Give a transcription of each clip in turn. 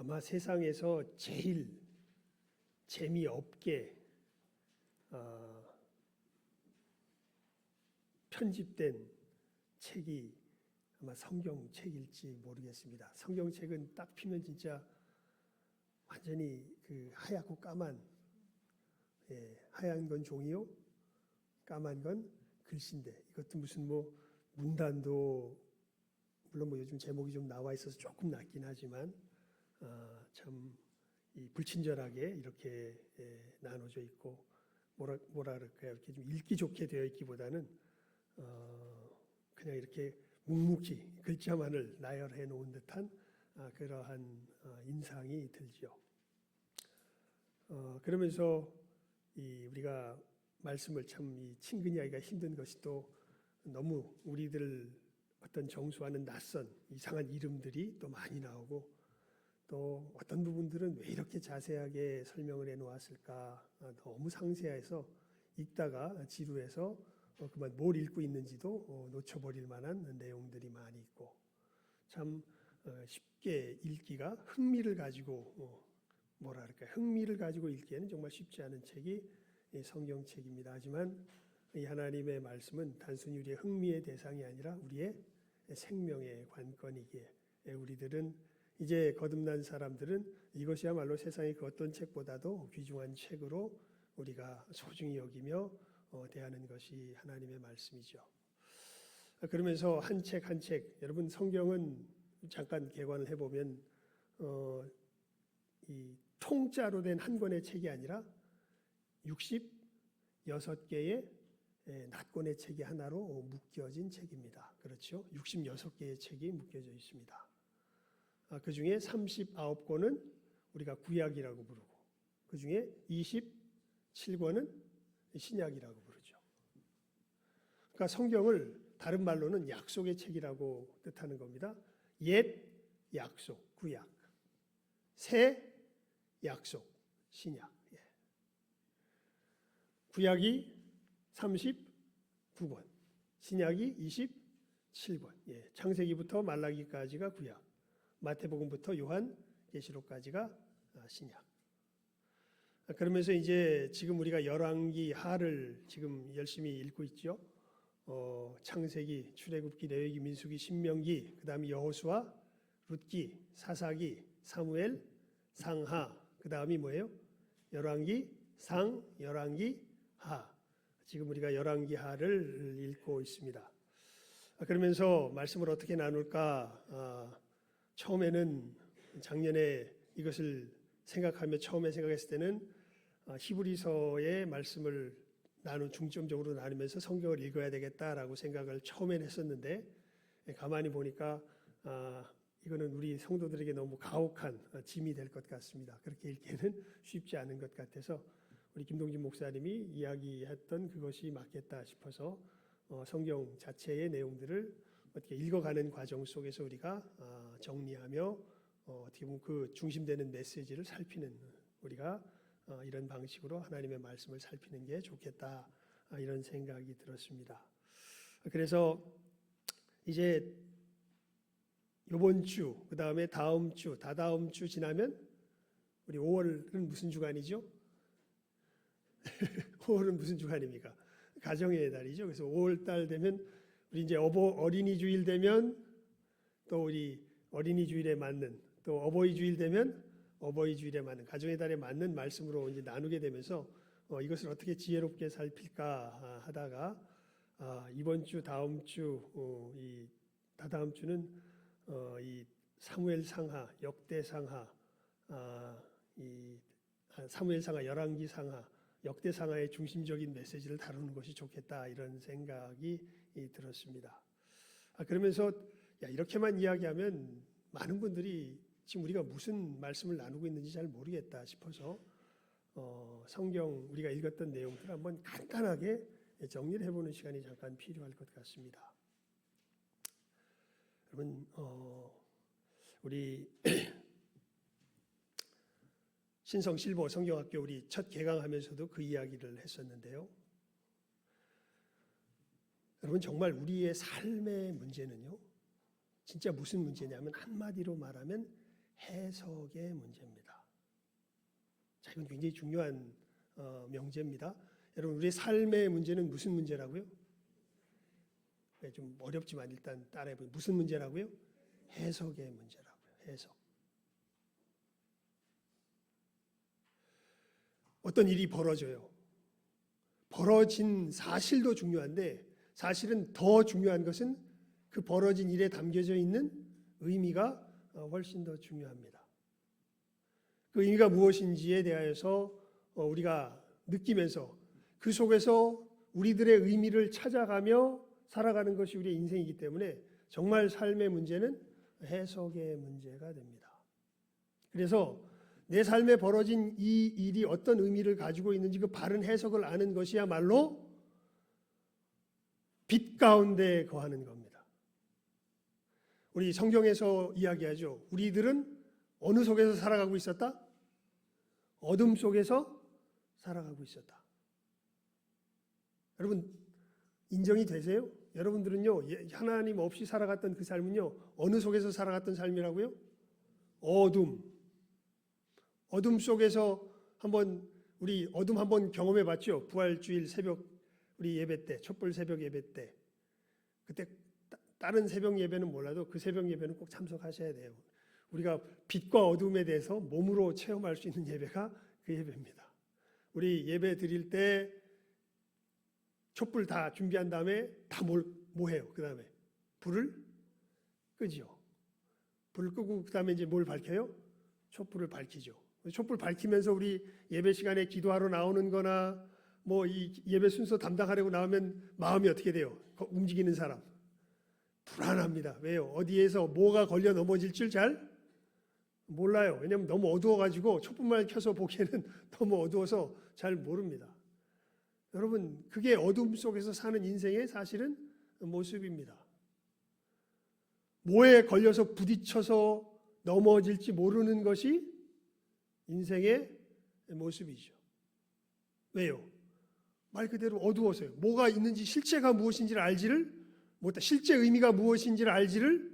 아마 세상에서 제일 재미없게 편집된 책이 아마 성경책일지 모르겠습니다. 성경책은 딱 피면 진짜 완전히 그 하얗고 까만, 하얀 건 종이요, 까만 건 글씨인데, 이것도 무슨 뭐 문단도 물론 뭐 요즘 제목이 좀 나와 있어서 조금 낫긴 하지만 참 이 불친절하게 이렇게 나눠져 있고 뭐라 그럴까요? 이렇게 좀 읽기 좋게 되어 있기보다는 그냥 이렇게 묵묵히 글자만을 나열해 놓은 듯한 그러한 인상이 들죠. 그러면서 우리가 말씀을 참 이 친근히하기가 힘든 것이 또 너무 우리들 어떤 정수와는 낯선 이상한 이름들이 또 많이 나오고, 또 어떤 부분들은 왜 이렇게 자세하게 설명을 해 놓았을까, 너무 상세해서 읽다가 지루해서 그만 뭘 읽고 있는지도 놓쳐버릴 만한 내용들이 많이 있고, 참 쉽게 읽기가 흥미를 가지고 흥미를 가지고 읽기에는 정말 쉽지 않은 책이 성경책입니다. 하지만 이 하나님의 말씀은 단순히 우리의 흥미의 대상이 아니라 우리의 생명의 관건이기에 우리들은 이제 거듭난 사람들은 이것이야말로 세상의 그 어떤 책보다도 귀중한 책으로 우리가 소중히 여기며 대하는 것이 하나님의 말씀이죠. 그러면서 한 책 한 책, 여러분 성경은 잠깐 개관을 해보면 이 통짜로 된 한 권의 책이 아니라 66개의 낱권의 책이 하나로 묶여진 책입니다. 그렇죠? 66개의 책이 묶여져 있습니다. 그 중에 39권은 우리가 구약이라고 부르고, 그 중에 27권은 신약이라고 부르죠. 그러니까 성경을 다른 말로는 약속의 책이라고 뜻하는 겁니다. 옛 약속, 구약, 새 약속, 신약. 구약이 39권, 신약이 27권. 창세기부터 말라기까지가 구약, 마태복음부터 요한계시록까지가 신약. 그러면서 이제 지금 우리가 열왕기 하를 지금 열심히 읽고 있죠. 창세기, 출애굽기, 레위기, 민수기, 신명기, 그다음에 여호수아, 룻기, 사사기, 사무엘, 상하, 그다음이 뭐예요? 열왕기, 상, 열왕기, 하. 지금 우리가 열왕기 하를 읽고 있습니다. 그러면서 말씀을 어떻게 나눌까? 처음에는 작년에 이것을 생각하며 처음에 생각했을 때는 히브리서의 말씀을 중점적으로 나누면서 성경을 읽어야 되겠다라고 생각을 처음엔 했었는데, 가만히 보니까 이거는 우리 성도들에게 너무 가혹한 짐이 될 것 같습니다. 그렇게 읽기에는 쉽지 않은 것 같아서 우리 김동진 목사님이 이야기했던 그것이 맞겠다 싶어서 성경 자체의 내용들을 어떻게 읽어가는 과정 속에서 우리가 정리하며 어떻게 보면 그 중심되는 메시지를 살피는, 우리가 이런 방식으로 하나님의 말씀을 살피는 게 좋겠다, 이런 생각이 들었습니다. 그래서 이제 이번 주, 그 다음에 다음 주, 다다음 주 지나면 우리 5월은 무슨 주간이죠? 5월은 무슨 주간입니까? 가정의 달이죠. 그래서 5월 달 되면 우리 이제 어린이 주일 되면 또 우리 어린이 주일에 맞는, 또 어버이 주일 되면 어버이 주일에 맞는, 가정의 달에 맞는 말씀으로 이제 나누게 되면서 이것을 어떻게 지혜롭게 살필까 하다가 이번 주, 다음 주, 이 다다음 주는 이 사무엘 상하, 역대 상하, 이 사무엘 상하, 열왕기 상하, 역대 상하의 중심적인 메시지를 다루는 것이 좋겠다, 이런 생각이 들었습니다. 그러면서 이렇게만 이야기하면 많은 분들이 지금 우리가 무슨 말씀을 나누고 있는지 잘 모르겠다 싶어서 성경 우리가 읽었던 내용들을 한번 간단하게 정리를 해보는 시간이 잠깐 필요할 것 같습니다. 여러분, 우리 신성 실버 성경학교 우리 첫 개강하면서도 그 이야기를 했었는데요. 여러분, 정말 우리의 삶의 문제는요, 진짜 무슨 문제냐면 한마디로 말하면 해석의 문제입니다. 자, 이건 굉장히 중요한 명제입니다. 여러분, 우리의 삶의 문제는 무슨 문제라고요? 네, 좀 어렵지만 일단 따라해보세요. 무슨 문제라고요? 해석의 문제라고요. 해석. 어떤 일이 벌어져요. 벌어진 사실도 중요한데 사실은 더 중요한 것은 그 벌어진 일에 담겨져 있는 의미가 훨씬 더 중요합니다. 그 의미가 무엇인지에 대하여서 우리가 느끼면서 그 속에서 우리들의 의미를 찾아가며 살아가는 것이 우리의 인생이기 때문에 정말 삶의 문제는 해석의 문제가 됩니다. 그래서 내 삶에 벌어진 이 일이 어떤 의미를 가지고 있는지 그 바른 해석을 아는 것이야말로 빛 가운데 거하는 겁니다. 우리 성경에서 이야기하죠. 우리들은 어느 속에서 살아가고 있었다? 어둠 속에서 살아가고 있었다. 여러분 인정이 되세요? 여러분들은요, 하나님 없이 살아갔던 그 삶은요, 어느 속에서 살아갔던 삶이라고요? 어둠 속에서 우리 어둠 한번 경험해 봤죠? 부활주일 새벽 우리 예배 때, 촛불 새벽 예배 때. 그때 다른 새벽 예배는 몰라도 그 새벽 예배는 꼭 참석하셔야 돼요. 우리가 빛과 어둠에 대해서 몸으로 체험할 수 있는 예배가 그 예배입니다. 우리 예배 드릴 때 촛불 다 준비한 다음에 다 뭐 해요? 그 다음에 불을 끄죠. 불을 끄고 그 다음에 이제 뭘 밝혀요? 촛불을 밝히죠. 촛불 밝히면서 우리 예배 시간에 기도하러 나오는 거나 뭐 이 예배 순서 담당하려고 나오면 마음이 어떻게 돼요? 움직이는 사람 불안합니다. 왜요? 어디에서 뭐가 걸려 넘어질 줄 잘 몰라요. 왜냐하면 너무 어두워가지고 촛불만 켜서 보기에는 너무 어두워서 잘 모릅니다. 여러분, 그게 어둠 속에서 사는 인생의 사실은 모습입니다. 뭐에 걸려서 부딪혀서 넘어질지 모르는 것이 인생의 모습이죠. 왜요? 말 그대로 어두워서요. 뭐가 있는지 실체가 무엇인지를 알지를 못합니다. 실제 의미가 무엇인지를 알지를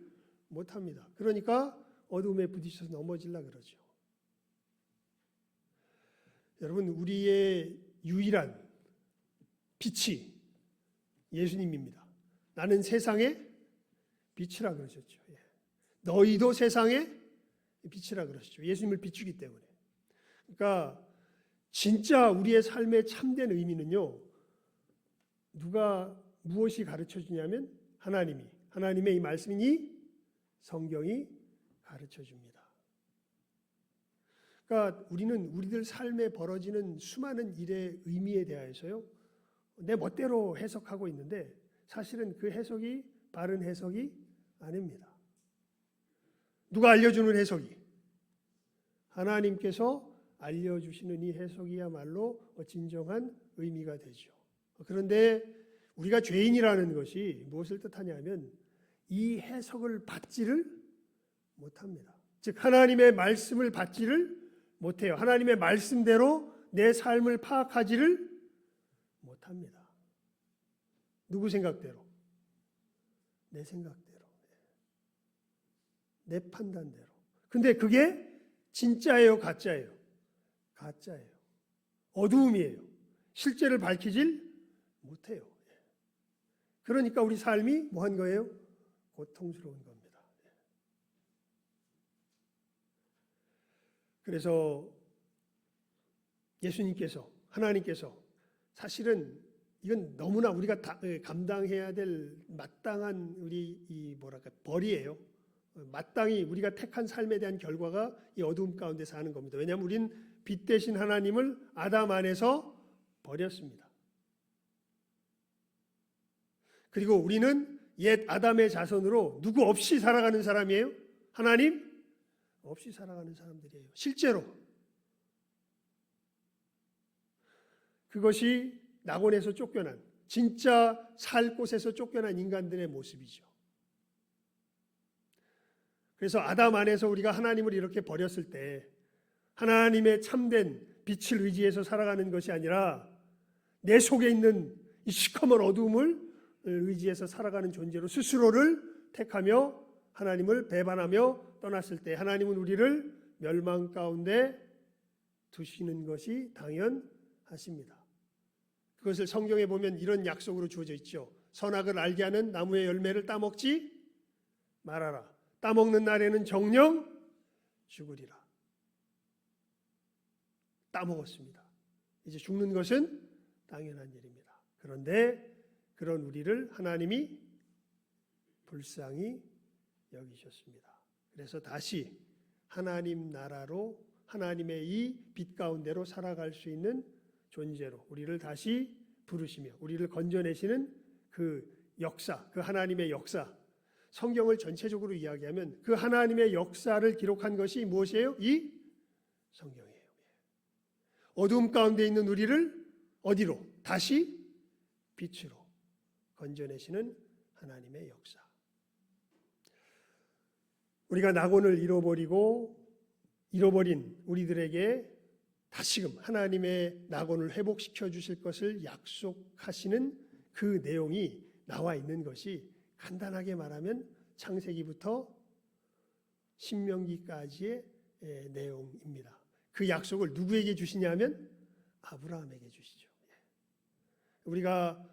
못합니다. 그러니까 어둠에 부딪혀서 넘어질라 그러죠. 여러분, 우리의 유일한 빛이 예수님입니다. 나는 세상의 빛이라 그러셨죠. 너희도 세상의 빛이라 그러셨죠. 예수님을 비추기 때문에. 그러니까 진짜 우리의 삶의 참된 의미는요, 누가 무엇이 가르쳐 주냐면 하나님의 이 말씀이니 성경이 가르쳐 줍니다. 그러니까 우리는 우리들 삶에 벌어지는 수많은 일의 의미에 대해서요, 내 멋대로 해석하고 있는데 사실은 그 해석이 바른 해석이 아닙니다. 누가 알려주는 해석이? 하나님께서 알려주시는 이 해석이야말로 진정한 의미가 되죠. 그런데 우리가 죄인이라는 것이 무엇을 뜻하냐면 이 해석을 받지를 못합니다. 즉 하나님의 말씀을 받지를 못해요. 하나님의 말씀대로 내 삶을 파악하지를 못합니다. 누구 생각대로? 내 생각대로, 내 판단대로. 근데 그게 진짜예요, 가짜예요? 가짜예요. 어두움이에요. 실제를 밝히질 못해요. 그러니까 우리 삶이 뭐한 거예요? 고통스러운 겁니다. 그래서 예수님께서, 하나님께서 사실은 이건 너무나 우리가 감당해야 될 마땅한 우리 벌이에요. 마땅히 우리가 택한 삶에 대한 결과가 이 어두움 가운데 사는 겁니다. 왜냐하면 우린 빛 대신 하나님을 아담 안에서 버렸습니다. 그리고 우리는 옛 아담의 자손으로 누구 없이 살아가는 사람이에요? 하나님 없이 살아가는 사람들이에요. 실제로 그것이 낙원에서 쫓겨난, 진짜 살 곳에서 쫓겨난 인간들의 모습이죠. 그래서 아담 안에서 우리가 하나님을 이렇게 버렸을 때 하나님의 참된 빛을 의지해서 살아가는 것이 아니라 내 속에 있는 이 시커먼 어두움을 의지해서 살아가는 존재로 스스로를 택하며 하나님을 배반하며 떠났을 때 하나님은 우리를 멸망 가운데 두시는 것이 당연하십니다. 그것을 성경에 보면 이런 약속으로 주어져 있죠. 선악을 알게 하는 나무의 열매를 따먹지 말아라. 따먹는 날에는 정녕 죽으리라. 따먹었습니다. 이제 죽는 것은 당연한 일입니다. 그런데 그런 우리를 하나님이 불쌍히 여기셨습니다. 그래서 다시 하나님 나라로 하나님의 이 빛 가운데로 살아갈 수 있는 존재로 우리를 다시 부르시며 우리를 건져내시는 그 역사, 그 하나님의 역사, 성경을 전체적으로 이야기하면 그 하나님의 역사를 기록한 것이 무엇이에요? 이 성경이에요. 어두움 가운데 있는 우리를 어디로? 다시 빛으로 건져내시는 하나님의 역사. 우리가 낙원을 잃어버린 우리들에게 다시금 하나님의 낙원을 회복시켜 주실 것을 약속하시는 그 내용이 나와 있는 것이 간단하게 말하면 창세기부터 신명기까지의 내용입니다. 그 약속을 누구에게 주시냐면 아브라함에게 주시죠. 우리가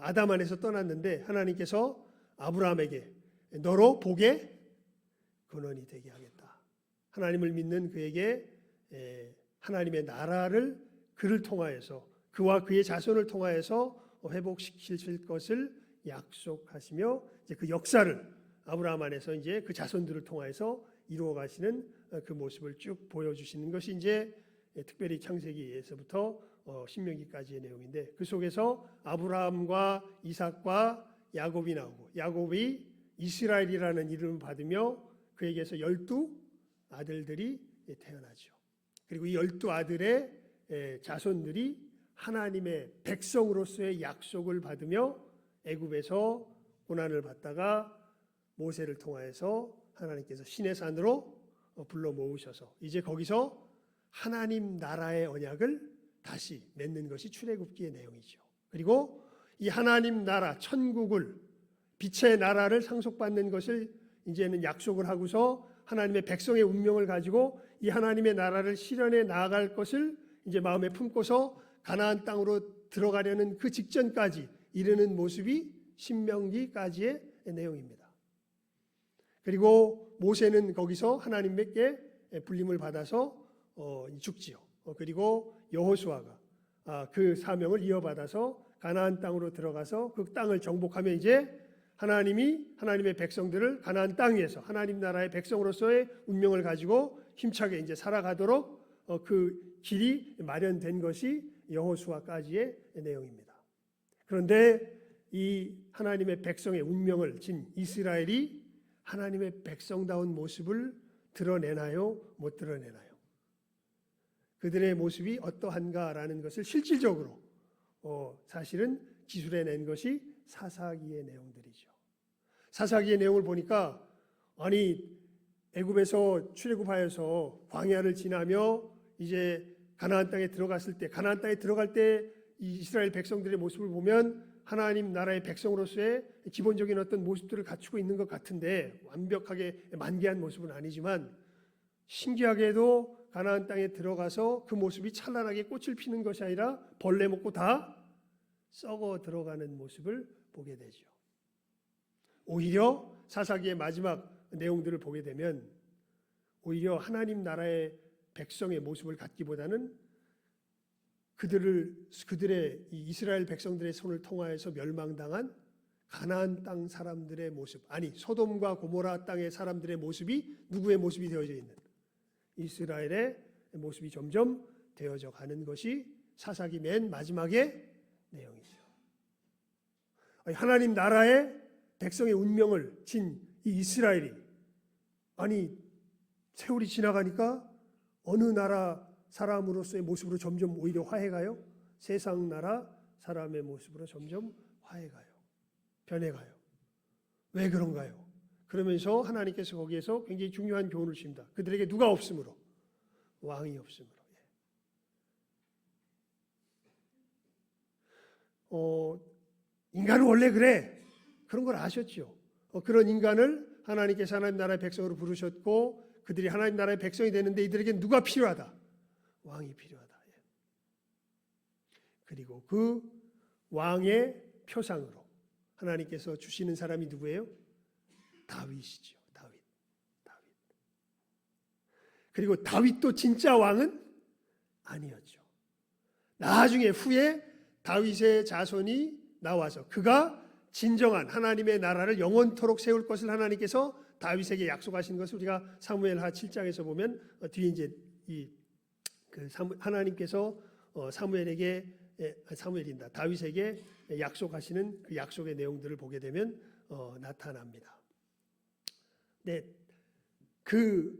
아담 안에서 떠났는데 하나님께서 아브라함에게 너로 복의 근원이 되게 하겠다. 하나님을 믿는 그에게 하나님의 나라를 그를 통하여서 그와 그의 자손을 통하여서 회복시킬 것을 약속하시며 이제 그 역사를 아브라함 안에서 이제 그 자손들을 통하여서 이루어 가시는 그 모습을 쭉 보여주시는 것이 이제 특별히 창세기에서부터 신명기까지의 내용인데 그 속에서 아브라함과 이삭과 야곱이 나오고 야곱이 이스라엘이라는 이름을 받으며 그에게서 12 아들들이 태어나죠. 그리고 이 12아들의 자손들이 하나님의 백성으로서의 약속을 받으며 애굽에서 고난을 받다가 모세를 통하여서 하나님께서 시내산으로 불러 모으셔서 이제 거기서 하나님 나라의 언약을 다시 맺는 것이 출애굽기의 내용이죠. 그리고 이 하나님 나라 천국을 빛의 나라를 상속받는 것을 이제는 약속을 하고서 하나님의 백성의 운명을 가지고 이 하나님의 나라를 실현해 나아갈 것을 이제 마음에 품고서 가나안 땅으로 들어가려는 그 직전까지 이르는 모습이 신명기까지의 내용입니다. 그리고 모세는 거기서 하나님께 불림을 받아서 죽지요. 그리고 여호수아가 그 사명을 이어받아서 가나안 땅으로 들어가서 그 땅을 정복하며 이제 하나님이 하나님의 백성들을 가나안 땅에서 하나님 나라의 백성으로서의 운명을 가지고 힘차게 이제 살아가도록 그 길이 마련된 것이 여호수아까지의 내용입니다. 그런데 이 하나님의 백성의 운명을 진 이스라엘이 하나님의 백성다운 모습을 드러내나요? 못 드러내나요? 그들의 모습이 어떠한가라는 것을 실질적으로 사실은 기술해낸 것이 사사기의 내용들이죠. 사사기의 내용을 보니까 아니 애굽에서 출애굽하여서 광야를 지나며 이제 가나안 땅에 들어갔을 때 가나안 땅에 들어갈 때 이 이스라엘 백성들의 모습을 보면 하나님 나라의 백성으로서의 기본적인 어떤 모습들을 갖추고 있는 것 같은데 완벽하게 만개한 모습은 아니지만 신기하게도 가나안 땅에 들어가서 그 모습이 찬란하게 꽃을 피는 것이 아니라 벌레 먹고 다 썩어 들어가는 모습을 보게 되죠. 오히려 사사기의 마지막 내용들을 보게 되면 오히려 하나님 나라의 백성의 모습을 갖기보다는 그들의 이스라엘 백성들의 손을 통하여서 멸망당한 가나안 땅 사람들의 모습, 아니 소돔과 고모라 땅의 사람들의 모습이 누구의 모습이 되어져 있는 이스라엘의 모습이 점점 되어져 가는 것이 사사기 맨 마지막의 내용이죠. 하나님 나라의 백성의 운명을 진 이 이스라엘이 아니 세월이 지나가니까 어느 나라 사람으로서의 모습으로 점점 오히려 화해가요? 세상 나라 사람의 모습으로 점점 화해가요. 변해가요. 왜 그런가요? 그러면서 하나님께서 거기에서 굉장히 중요한 교훈을 주십니다. 그들에게 누가 없으므로? 왕이 없으므로. 인간은 원래 그래. 그런 걸 아셨죠. 그런 인간을 하나님께서 하나님 나라의 백성으로 부르셨고 그들이 하나님 나라의 백성이 되는데 이들에게 누가 필요하다? 왕이 필요하다. 그리고 그 왕의 표상으로 하나님께서 주시는 사람이 누구예요? 다윗이죠. 다윗. 그리고 다윗도 진짜 왕은 아니었죠. 나중에 후에 다윗의 자손이 나와서 그가 진정한 하나님의 나라를 영원토록 세울 것을 하나님께서 다윗에게 약속하신 것을 우리가 사무엘하 7장에서 보면 뒤에 이제 하나님께서 다윗에게 약속하시는 그 약속의 내용들을 보게 되면 나타납니다. 네, 그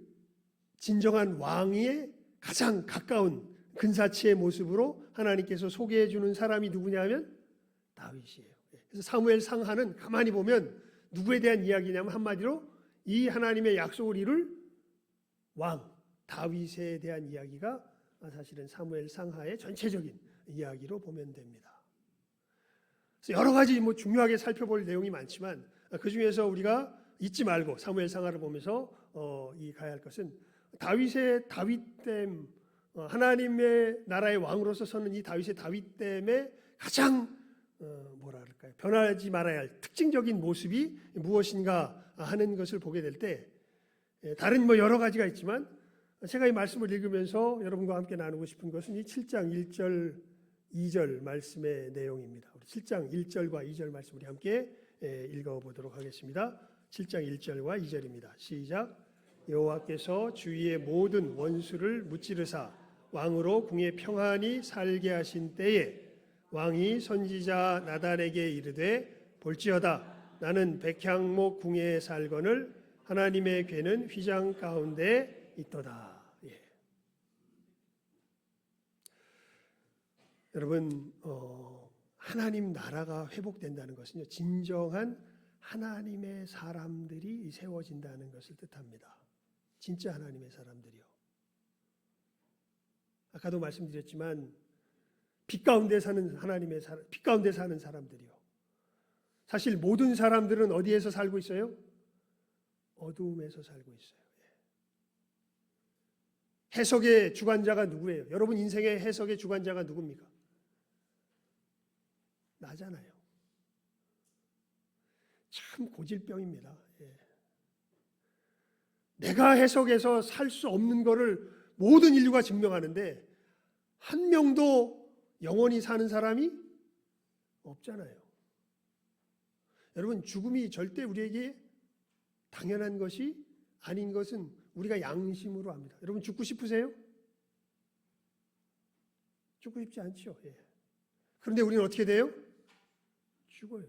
진정한 왕의 가장 가까운 근사치의 모습으로 하나님께서 소개해 주는 사람이 누구냐면 다윗이에요. 그래서 사무엘 상하는 가만히 보면 누구에 대한 이야기냐면 한마디로 이 하나님의 약속을 이룰 왕 다윗에 대한 이야기가 사실은 사무엘 상하의 전체적인 이야기로 보면 됩니다. 그래서 여러 가지 중요하게 살펴볼 내용이 많지만 그 중에서 우리가 잊지 말고 사무엘 상하를 보면서 가야 할 것은 다윗의 다윗됨, 하나님의 나라의 왕으로서 서는 이 다윗의 다윗됨의 가장 뭐랄까요, 변하지 말아야 할 특징적인 모습이 무엇인가 하는 것을 보게 될 때 다른 여러 가지가 있지만 제가 이 말씀을 읽으면서 여러분과 함께 나누고 싶은 것은 이 7장 1절 2절 말씀의 내용입니다. 우리 7장 1절과 2절 말씀 우리 함께 읽어보도록 하겠습니다. 7장 1절과 2절입니다. 시작. 여호와께서 주위의 모든 원수를 무찌르사 왕으로 궁에 평안히 살게 하신 때에 왕이 선지자 나단에게 이르되 볼지어다 나는 백향목 궁에 살거늘 하나님의 궤는 휘장 가운데 있도다. 여러분 하나님 나라가 회복된다는 것은요 진정한 하나님의 사람들이 세워진다는 것을 뜻합니다. 진짜 하나님의 사람들이요. 아까도 말씀드렸지만 빛 가운데 사는 빛 가운데 사는 사람들이요. 사실 모든 사람들은 어디에서 살고 있어요? 어두움에서 살고 있어요. 해석의 주관자가 누구예요? 여러분 인생의 해석의 주관자가 누굽니까? 나잖아요. 참 고질병입니다. 내가 해석해서 살 수 없는 것을 모든 인류가 증명하는데 한 명도 영원히 사는 사람이 없잖아요. 여러분 죽음이 절대 우리에게 당연한 것이 아닌 것은 우리가 양심으로 압니다. 여러분 죽고 싶으세요? 죽고 싶지 않죠. 그런데 우리는 어떻게 돼요? 죽어요.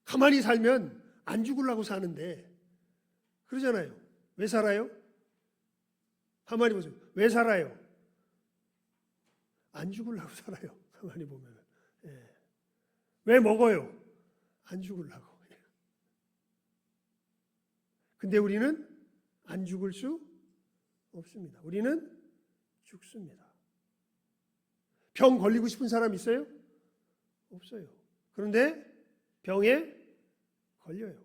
가만히 살면 안 죽으려고 사는데 그러잖아요. 왜 살아요? 가만히 보세요. 왜 살아요? 안 죽으려고 살아요. 가만히 보면. 왜 먹어요? 안 죽으려고. 근데 우리는 안 죽을 수 없습니다. 우리는 죽습니다. 병 걸리고 싶은 사람 있어요? 없어요. 그런데 병에 걸려요.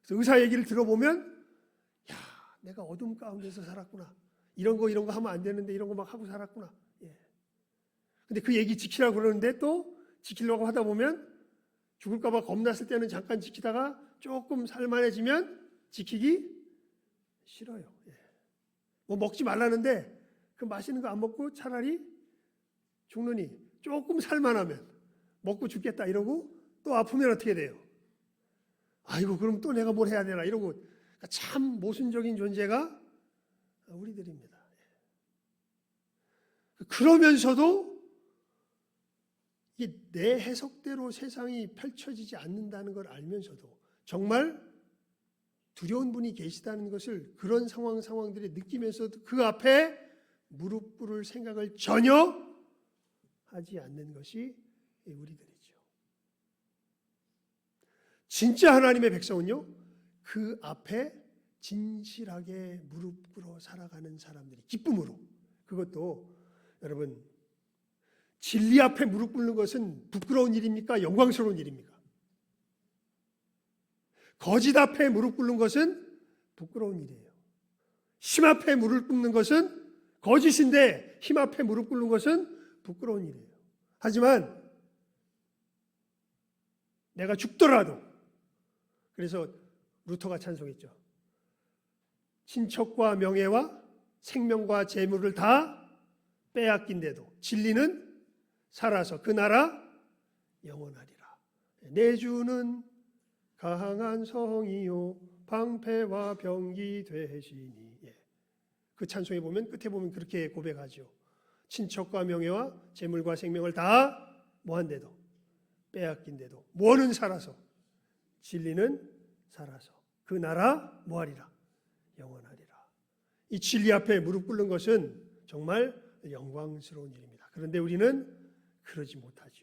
그래서 의사 얘기를 들어보면 야, 내가 어둠 가운데서 살았구나. 이런 거 하면 안 되는데 이런 거 막 하고 살았구나. 근데 그 얘기 지키라고 그러는데 또 지키려고 하다 보면 죽을까 봐 겁났을 때는 잠깐 지키다가 조금 살만해지면 지키기 싫어요. 뭐 먹지 말라는데 그 맛있는 거 안 먹고 차라리 죽느니 조금 살만하면 먹고 죽겠다 이러고 또 아프면 어떻게 돼요? 아이고 그럼 또 내가 뭘 해야 되나 이러고 참 모순적인 존재가 우리들입니다. 그러면서도 이게 내 해석대로 세상이 펼쳐지지 않는다는 걸 알면서도 정말 두려운 분이 계시다는 것을 그런 상황들이 느끼면서도 그 앞에 무릎 꿇을 생각을 전혀 하지 않는 것이 우리들이죠. 진짜 하나님의 백성은요, 그 앞에 진실하게 무릎 꿇어 살아가는 사람들이 기쁨으로. 그것도 여러분 진리 앞에 무릎 꿇는 것은 부끄러운 일입니까? 영광스러운 일입니까? 거짓 앞에 무릎 꿇는 것은 부끄러운 일이에요. 힘 앞에 무릎 꿇는 것은 거짓인데 힘 앞에 무릎 꿇는 것은 부끄러운 일이에요. 하지만 내가 죽더라도, 그래서 루터가 찬송했죠. 친척과 명예와 생명과 재물을 다 빼앗긴데도 진리는 살아서 그 나라 영원하리라. 내 주는 강한 성이요 방패와 병기 되시니. 그 찬송에 보면 끝에 보면 그렇게 고백하죠. 친척과 명예와 재물과 생명을 다 뭐한데도 빼앗긴데도 뭐는 살아서 진리는 살아서 그 나라 뭐하리라 영원하리라. 이 진리 앞에 무릎 꿇는 것은 정말 영광스러운 일입니다. 그런데 우리는 그러지 못하죠.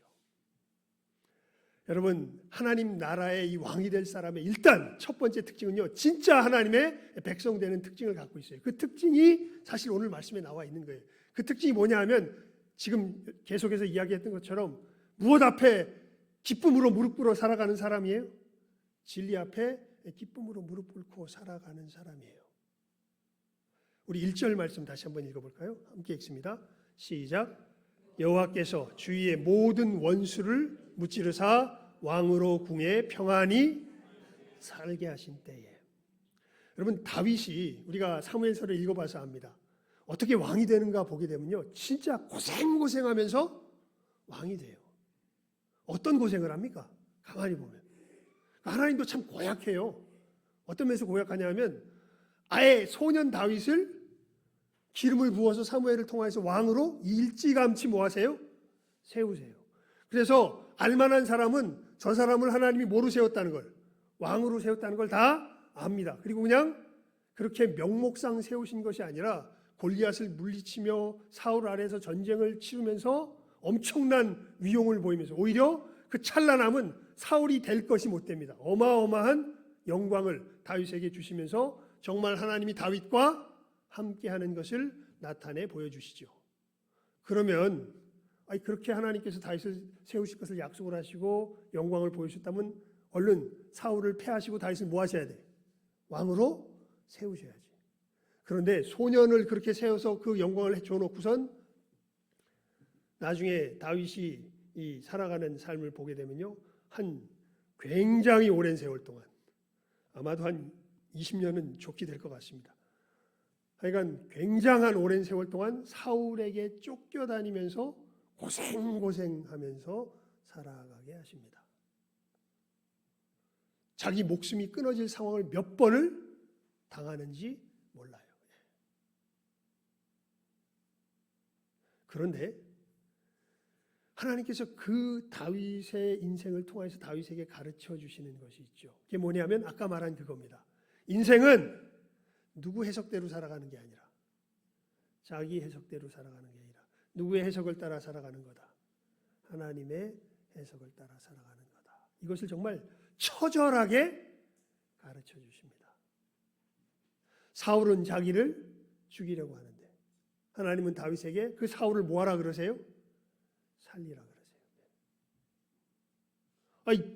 여러분, 하나님 나라의 이 왕이 될 사람의 일단 첫 번째 특징은요, 진짜 하나님의 백성 되는 특징을 갖고 있어요. 그 특징이 사실 오늘 말씀에 나와 있는 거예요. 그 특징이 뭐냐 하면 지금 계속해서 이야기했던 것처럼 무엇 앞에 기쁨으로 무릎 꿇어 살아가는 사람이에요? 진리 앞에 기쁨으로 무릎 꿇고 살아가는 사람이에요. 우리 1절 말씀 다시 한번 읽어볼까요? 함께 읽습니다. 시작. 여호와께서 주위의 모든 원수를 무찌르사 왕으로 궁에 평안히 살게 하신 때에. 여러분, 다윗이 우리가 사무엘서를 읽어봐서 압니다. 어떻게 왕이 되는가 보게 되면요, 진짜 고생하면서 왕이 돼요. 어떤 고생을 합니까? 가만히 보면 하나님도 참 고약해요. 어떤 면에서 고약하냐면 아예 소년 다윗을 기름을 부어서 사무엘을 통해서 왕으로 일찌감치 뭐 하세요? 세우세요. 그래서 알만한 사람은 저 사람을 하나님이 뭐로 세웠다는 걸, 왕으로 세웠다는 걸 다 압니다. 그리고 그냥 그렇게 명목상 세우신 것이 아니라 골리앗을 물리치며 사울 아래에서 전쟁을 치르면서 엄청난 위용을 보이면서 오히려 그 찬란함은 사울이 될 것이 못 됩니다. 어마어마한 영광을 다윗에게 주시면서 정말 하나님이 다윗과 함께하는 것을 나타내 보여주시죠. 그러면 그렇게 하나님께서 다윗을 세우실 것을 약속을 하시고 영광을 보여주셨다면 얼른 사울을 패하시고 다윗을 뭐 하셔야 돼? 왕으로 세우셔야지. 그런데 소년을 그렇게 세워서 그 영광을 줘놓고선 나중에 다윗이 이 살아가는 삶을 보게 되면요, 한 굉장히 오랜 세월 동안, 아마도 한 20년은 좋게 될 것 같습니다. 하여간 굉장한 오랜 세월 동안 사울에게 쫓겨다니면서 고생하면서 살아가게 하십니다. 자기 목숨이 끊어질 상황을 몇 번을 당하는지 몰라요. 그런데 하나님께서 그 다윗의 인생을 통해서 다윗에게 가르쳐 주시는 것이 있죠. 그게 뭐냐면 아까 말한 그겁니다. 인생은 누구 해석대로 살아가는 게 아니라 자기 해석대로 살아가는 게 아니라 누구의 해석을 따라 살아가는 거다. 하나님의 해석을 따라 살아가는 거다. 이것을 정말 처절하게 가르쳐 주십니다. 사울은 자기를 죽이려고 하는데 하나님은 다윗에게 그 사울을 뭐하라 그러세요? 살리라 그러세요.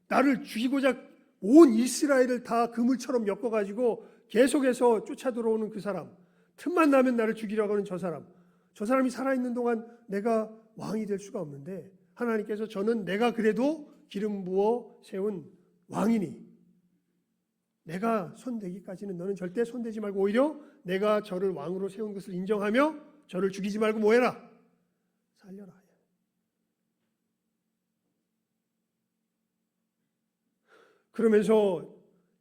나를 죽이고자 온 이스라엘을 다 그물처럼 엮어가지고 계속해서 쫓아 들어오는 그 사람, 틈만 나면 나를 죽이려고 하는 저 사람이 살아있는 동안 내가 왕이 될 수가 없는데 하나님께서 저는 내가 그래도 기름 부어 세운 왕이니 내가 손대기까지는 너는 절대 손대지 말고 오히려 내가 저를 왕으로 세운 것을 인정하며 저를 죽이지 말고 뭐해라? 살려라. 그러면서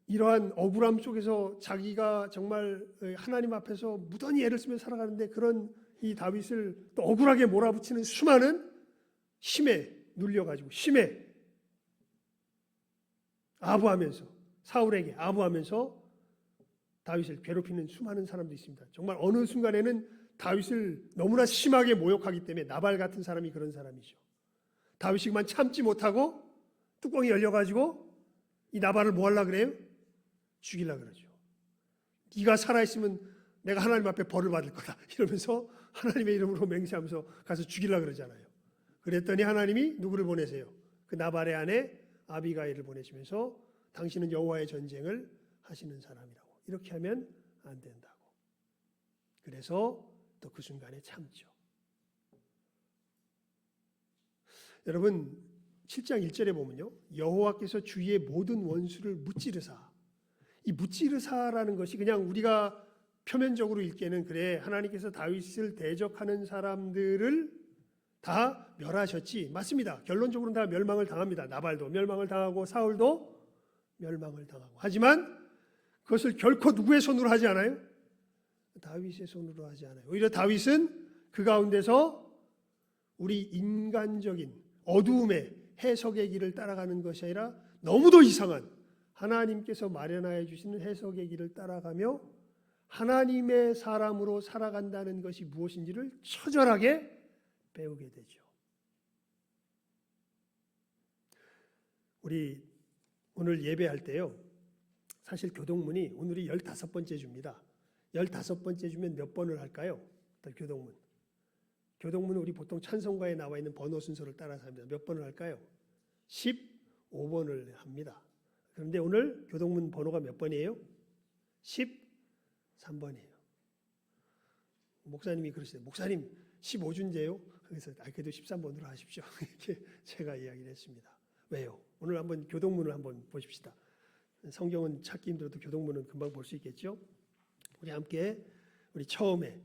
이러한 억울함 속에서 자기가 정말 하나님 앞에서 무던히 애를 쓰며 살아가는데 그런 이 다윗을 또 억울하게 몰아붙이는 수많은 힘에 눌려가지고 힘에 아부하면서 사울에게 아부하면서 다윗을 괴롭히는 수많은 사람도 있습니다. 정말 어느 순간에는 다윗을 너무나 심하게 모욕하기 때문에 나발 같은 사람이 그런 사람이죠. 다윗이 그만 참지 못하고 뚜껑이 열려가지고 이 나발을 뭐 하려고 그래요? 죽이려고 그러죠. 네가 살아있으면 내가 하나님 앞에 벌을 받을 거다 이러면서 하나님의 이름으로 맹세하면서 가서 죽이려고 그러잖아요. 그랬더니 하나님이 누구를 보내세요? 그 나발의 아내 아비가일을 보내시면서 당신은 여호와의 전쟁을 하시는 사람이라고. 이렇게 하면 안 된다고. 그래서 또 그 순간에 참죠. 여러분 7장 1절에 보면요, 여호와께서 주의 모든 원수를 무찌르사. 이 무찌르사라는 것이 그냥 우리가 표면적으로 읽기에는 그래 하나님께서 다윗을 대적하는 사람들을 다 멸하셨지. 맞습니다. 결론적으로는 다 멸망을 당합니다. 나발도 멸망을 당하고 사울도 멸망을 당하고. 하지만 그것을 결코 누구의 손으로 하지 않아요? 다윗의 손으로 하지 않아요. 오히려 다윗은 그 가운데서 우리 인간적인 어두움의 해석의 길을 따라가는 것이 아니라 너무도 이상한 하나님께서 마련하여 주시는 해석의 길을 따라가며 하나님의 사람으로 살아간다는 것이 무엇인지를 처절하게 배우게 되죠. 우리 오늘 예배할 때요, 사실 교동문이 오늘이 15번째 주입니다. 15번째 주면 몇 번을 할까요? 교동문. 교동문은 우리 보통 찬송가에 나와 있는 번호 순서를 따라서 합니다. 몇 번을 할까요? 15번을 합니다. 그런데 오늘 교동문 번호가 몇 번이에요? 13번이에요. 목사님이 그러시대요. 목사님 15주인데요. 그래서 그래도 13번으로 하십시오. 이렇게 제가 이야기를 했습니다. 왜요? 오늘 한번 교동문을 한번 보십시다. 성경은 찾기 힘들어도 교동문은 금방 볼 수 있겠죠? 우리 함께 우리 처음에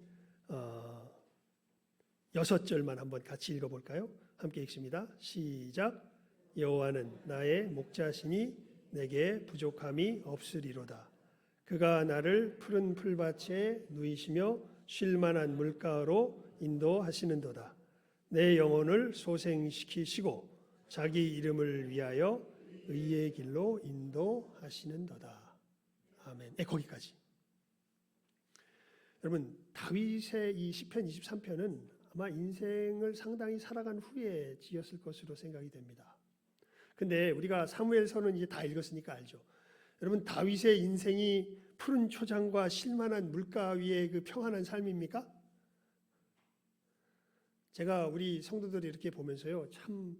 6절만 한번 같이 읽어볼까요? 함께 읽습니다. 시작. 여호와는 나의 목자시니 내게 부족함이 없으리로다. 그가 나를 푸른 풀밭에 누이시며 쉴만한 물가로 인도하시는도다. 내 영혼을 소생시키시고 자기 이름을 위하여 의의 길로 인도하시는도다. 아멘. 거기까지. 여러분 다윗의 이 시편 23편은 아마 인생을 상당히 살아간 후에 지었을 것으로 생각이 됩니다. 근데 우리가 사무엘서는 이제 다 읽었으니까 알죠. 여러분 다윗의 인생이 푸른 초장과 쉴만한 물가 위의 그 평안한 삶입니까? 제가 우리 성도들이 이렇게 보면서요, 참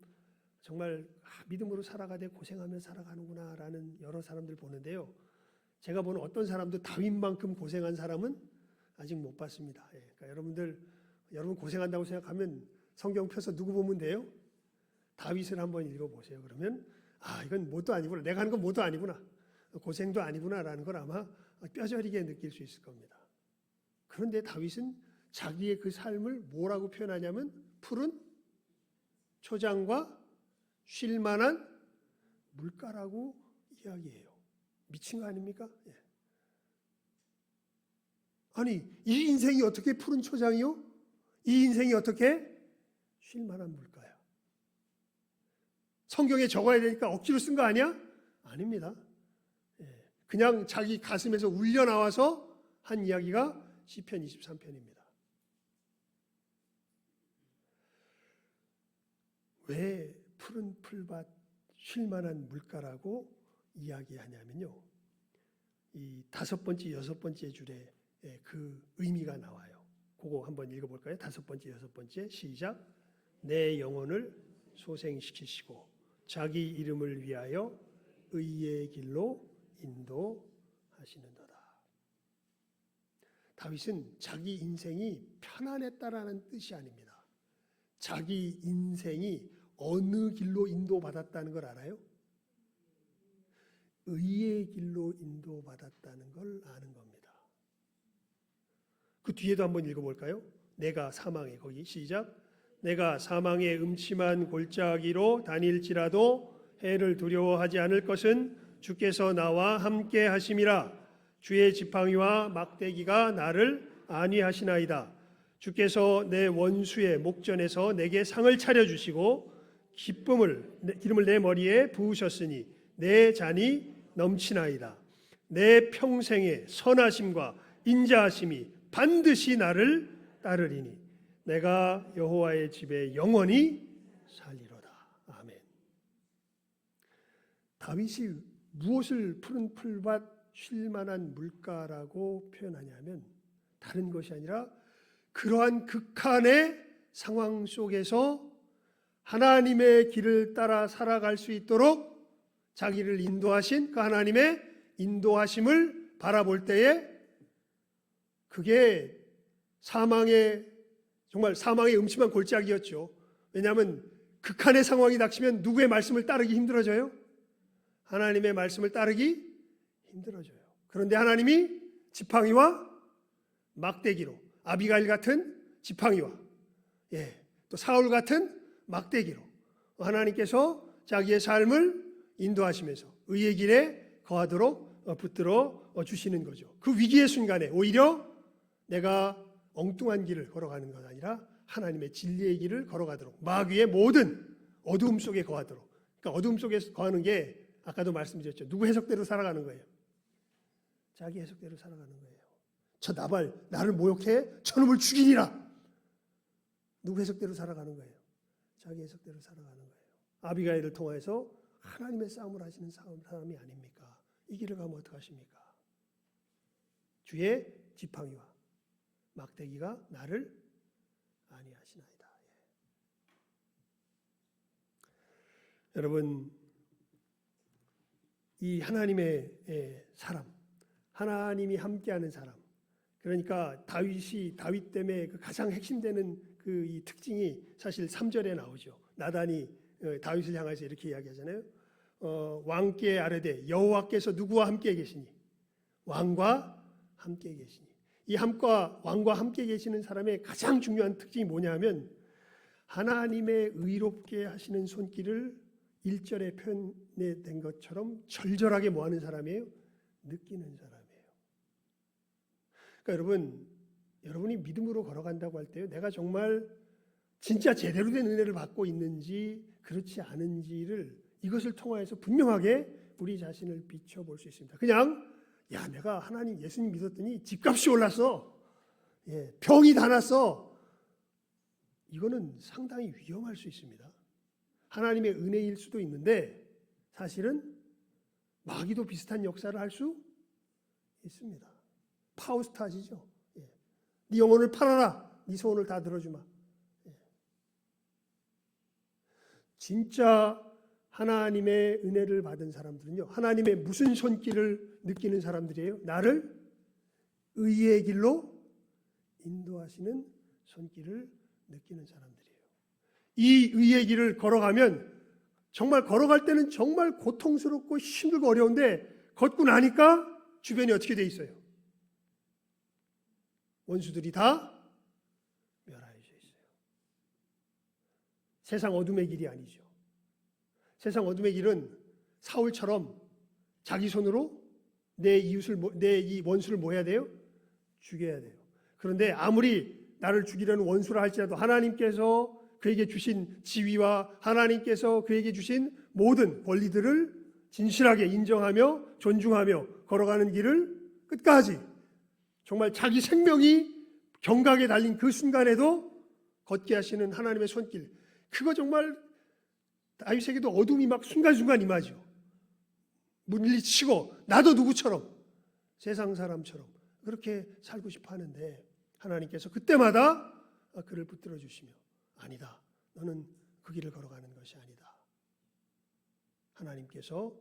정말 믿음으로 살아가되 고생하며 살아가는구나라는 여러 사람들 보는데요, 제가 보는 어떤 사람도 다윗만큼 고생한 사람은 아직 못 봤습니다. 그러니까 여러분 고생한다고 생각하면 성경 펴서 누구 보면 돼요? 다윗을 한번 읽어보세요. 그러면 이건 뭣도 아니구나. 내가 하는 건 뭣도 아니구나. 고생도 아니구나라는 걸 아마 뼈저리게 느낄 수 있을 겁니다. 그런데 다윗은 자기의 그 삶을 뭐라고 표현하냐면 푸른 초장과 쉴만한 물가라고 이야기해요. 미친 거 아닙니까? 아니 이 인생이 어떻게 푸른 초장이요? 이 인생이 어떻게 쉴만한 물가야? 성경에 적어야 되니까 억지로 쓴 거 아니야? 아닙니다. 그냥 자기 가슴에서 울려 나와서 한 이야기가 시편 23편입니다. 왜 푸른 풀밭 쉴만한 물가라고 이야기하냐면요, 이 5번째, 6번째 줄에 그 의미가 나와요. 그거 한번 읽어볼까요? 5번째, 6번째 시작. 내 영혼을 소생시키시고 자기 이름을 위하여 의의 길로 인도하시는도다. 다윗은 자기 인생이 편안했다라는 뜻이 아닙니다. 자기 인생이 어느 길로 인도받았다는 걸 알아요? 의의 길로 인도받았다는 걸 아는 겁니다. 그 뒤에도 한번 읽어볼까요? 내가 사망의 거기 시작. 내가 사망의 음침한 골짜기로 다닐지라도 해를 두려워하지 않을 것은 주께서 나와 함께 하심이라. 주의 지팡이와 막대기가 나를 안위하시나이다. 주께서 내 원수의 목전에서 내게 상을 차려주시고 기름을 내 머리에 부으셨으니 내 잔이 넘치나이다. 내 평생의 선하심과 인자하심이 반드시 나를 따르리니 내가 여호와의 집에 영원히 살리로다. 아멘. 다윗이 무엇을 푸른 풀밭 쉴만한 물가라고 표현하냐면 다른 것이 아니라 그러한 극한의 상황 속에서 하나님의 길을 따라 살아갈 수 있도록 자기를 인도하신 그 하나님의 인도하심을 바라볼 때에 그게 정말 사망의 음침한 골짜기였죠. 왜냐하면 극한의 상황이 닥치면 누구의 말씀을 따르기 힘들어져요? 하나님의 말씀을 따르기 힘들어져요. 그런데 하나님이 지팡이와 막대기로, 아비가일 같은 지팡이와 또 사울 같은 막대기로 하나님께서 자기의 삶을 인도하시면서 의의 길에 거하도록 붙들어 주시는 거죠. 그 위기의 순간에 오히려 내가 엉뚱한 길을 걸어가는 것 아니라 하나님의 진리의 길을 걸어가도록, 마귀의 모든 어두움 속에 거하도록. 그러니까 어두움 속에 거하는 게 아까도 말씀드렸죠. 누구 해석대로 살아가는 거예요? 자기 해석대로 살아가는 거예요. 저 나발 나를 모욕해 저놈을 죽이리라. 누구 해석대로 살아가는 거예요? 자기 해석대로 살아가는 거예요. 아비가일을 통해서 하나님의 싸움을 하시는 사람이 아닙니까? 이 길을 가면 어떡하십니까? 주의 지팡이와 막대기가 나를 안위하시나이다. 여러분, 이 하나님의 사람, 하나님이 함께하는 사람, 그러니까 다윗 때문에 그 가장 핵심되는 그 이 특징이 사실 3절에 나오죠. 나단이 다윗을 향해서 이렇게 이야기하잖아요. 왕께 아뢰되 여호와께서 누구와 함께 계시니? 왕과 함께 계시니. 이 왕과 함께 계시는 사람의 가장 중요한 특징이 뭐냐면 하나님의 의롭게 하시는 손길을 1절에 표현된 것처럼 절절하게 뭐하는 사람이에요? 느끼는 사람이에요. 그러니까 여러분이 믿음으로 걸어간다고 할 때요, 내가 정말 진짜 제대로 된 은혜를 받고 있는지 그렇지 않은지를 이것을 통하여서 분명하게 우리 자신을 비춰볼 수 있습니다. 그냥 내가 하나님 예수님 믿었더니 집값이 올랐어, 병이 다 났어, 이거는 상당히 위험할 수 있습니다. 하나님의 은혜일 수도 있는데 사실은 마귀도 비슷한 역사를 할 수 있습니다. 파우스타지죠. 네 영혼을 팔아라, 네 소원을 다 들어주마. 진짜 하나님의 은혜를 받은 사람들은요, 하나님의 무슨 손길을 느끼는 사람들이에요? 나를 의의 길로 인도하시는 손길을 느끼는 사람들이에요. 이 의의 길을 걸어가면 정말 걸어갈 때는 정말 고통스럽고 힘들고 어려운데 걷고 나니까 주변이 어떻게 돼 있어요? 원수들이 다 멸하여져 있어요. 세상 어둠의 길이 아니죠. 세상 어둠의 길은 사울처럼 자기 손으로 내 이 원수를 뭐 해야 돼요? 죽여야 돼요. 그런데 아무리 나를 죽이려는 원수라 할지라도 하나님께서 그에게 주신 지위와 하나님께서 그에게 주신 모든 권리들을 진실하게 인정하며 존중하며 걸어가는 길을 끝까지 정말 자기 생명이 경각에 달린 그 순간에도 걷게 하시는 하나님의 손길, 그거 정말 다윗에게도 어둠이 막 순간순간 임하죠. 물리치고 나도 누구처럼 세상 사람처럼 그렇게 살고 싶어 하는데 하나님께서 그때마다 그를 붙들어 주시며 아니다, 너는 그 길을 걸어가는 것이 아니다. 하나님께서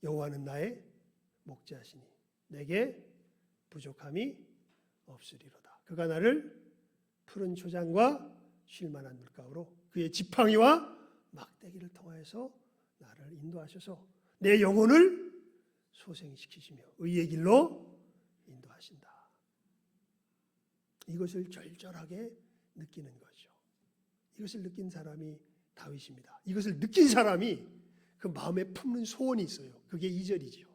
여호와는 나의 목자시니 내게 부족함이 없으리로다. 그가 나를 푸른 초장과 쉴만한 물가로 그의 지팡이와 막대기를 통하여서 나를 인도하셔서 내 영혼을 소생시키시며 의의 길로 인도하신다. 이것을 절절하게 느끼는 거죠. 이것을 느낀 사람이 다윗입니다. 이것을 느낀 사람이 그 마음에 품는 소원이 있어요. 그게 2절이죠.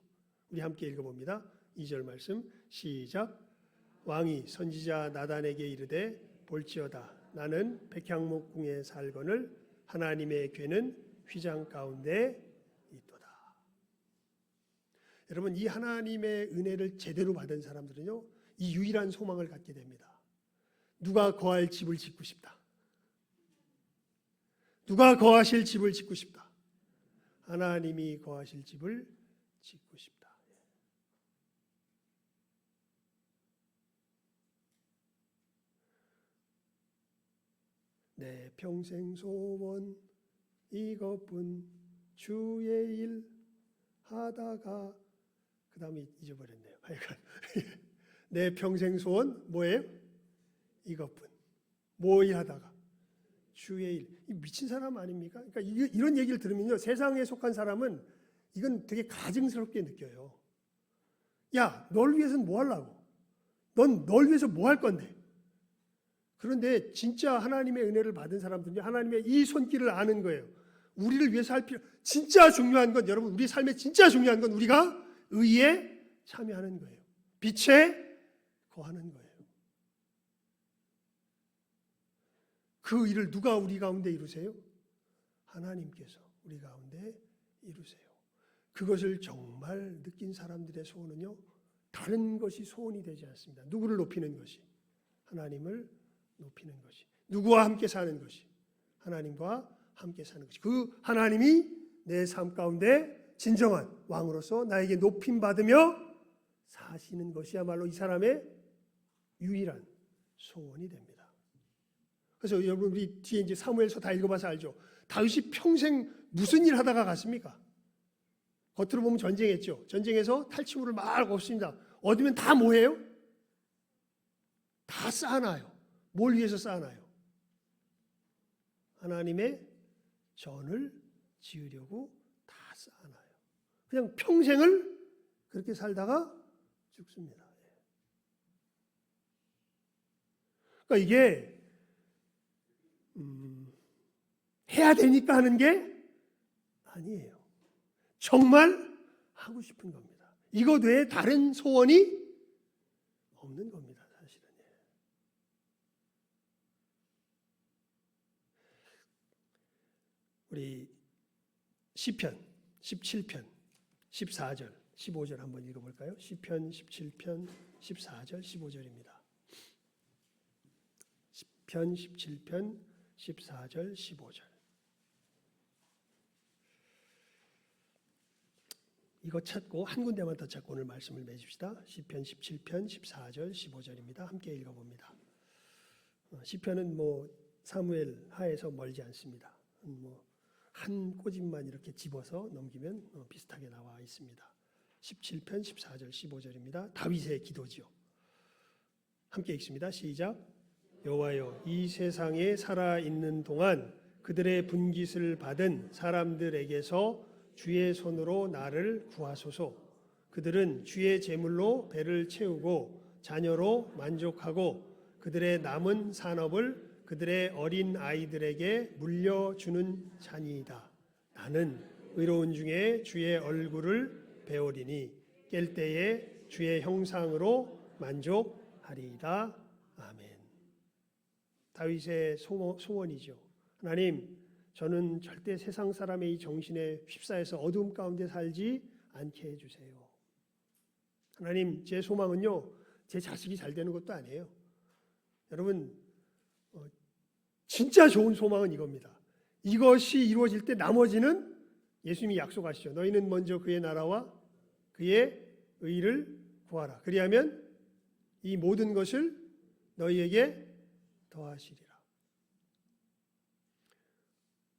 우리 함께 읽어봅니다. 2절 말씀 시작. 왕이 선지자 나단에게 이르되 볼지어다 나는 백향목 궁에 살거늘 하나님의 궤는 휘장 가운데 있도다. 여러분, 이 하나님의 은혜를 제대로 받은 사람들은요, 이 유일한 소망을 갖게 됩니다. 누가 거할 집을 짓고 싶다. 누가 거하실 집을 짓고 싶다. 하나님이 거하실 집을 짓고 싶다. 내 평생 소원 이것뿐 주의 일 하다가 그 다음에 잊어버렸네요. 하여간 내 평생 소원 뭐예요? 이것뿐. 뭐 일하다가 주의 일. 이 미친 사람 아닙니까? 그러니까 이런 얘기를 들으면요, 세상에 속한 사람은 이건 되게 가증스럽게 느껴요. 야, 널 위해서는 뭐 하려고? 널 위해서 뭐 할 건데? 그런데 진짜 하나님의 은혜를 받은 사람들은요, 하나님의 이 손길을 아는 거예요. 우리를 위해서 할 필요, 진짜 중요한 건, 여러분, 우리 삶에 진짜 중요한 건 우리가 의에 참여하는 거예요. 빛에 거하는 거예요. 그 일을 누가 우리 가운데 이루세요? 하나님께서 우리 가운데 이루세요. 그것을 정말 느낀 사람들의 소원은요, 다른 것이 소원이 되지 않습니다. 누구를 높이는 것이, 하나님을 높이는 것이, 누구와 함께 사는 것이, 하나님과 함께 사는 것이, 그 하나님이 내 삶 가운데 진정한 왕으로서 나에게 높임 받으며 사시는 것이야말로 이 사람의 유일한 소원이 됩니다. 그래서 여러분, 우리 뒤에 이제 사무엘서 다 읽어봐서 알죠. 다윗이 평생 무슨 일 하다가 갔습니까? 겉으로 보면 전쟁했죠. 전쟁에서 탈취물을 막 없습니다. 얻으면 다 뭐예요? 다 쌓아놔요. 뭘 위해서 쌓아놔요? 하나님의 전을 지으려고 다 쌓아놔요. 그냥 평생을 그렇게 살다가 죽습니다. 그러니까 이게 해야 되니까 하는 게 아니에요. 정말 하고 싶은 겁니다. 이것 외에 다른 소원이 없는 겁니다, 사실은. 우리 시편 17편 14절 15절 한번 읽어볼까요? 시편 17편 14절 15절입니다. 시편 17편 14절 15절. 이거 찾고 한 군데만 더 찾고 오늘 말씀을 맺읍시다. 시편 17편 14절 15절입니다. 함께 읽어봅니다. 시편은 사무엘 하에서 멀지 않습니다. 한 꼬집만 이렇게 집어서 넘기면 비슷하게 나와 있습니다. 17편 14절 15절입니다. 다윗의 기도지요. 함께 읽습니다. 시작. 여호와여, 이 세상에 살아 있는 동안 그들의 분깃을 받은 사람들에게서 주의 손으로 나를 구하소서. 그들은 주의 제물로 배를 채우고 자녀로 만족하고 그들의 남은 산업을 그들의 어린 아이들에게 물려주는 자니이다. 나는 의로운 중에 주의 얼굴을 배우리니 깰 때에 주의 형상으로 만족하리이다. 아멘. 다윗의 소원이죠. 하나님, 저는 절대 세상 사람의 이 정신에 휩싸여서 어두움 가운데 살지 않게 해주세요. 하나님, 제 소망은요, 제 자식이 잘 되는 것도 아니에요. 여러분, 진짜 좋은 소망은 이겁니다. 이것이 이루어질 때 나머지는 예수님이 약속하시죠. 너희는 먼저 그의 나라와 그의 의를 구하라. 그리하면 이 모든 것을 너희에게 더하시리라.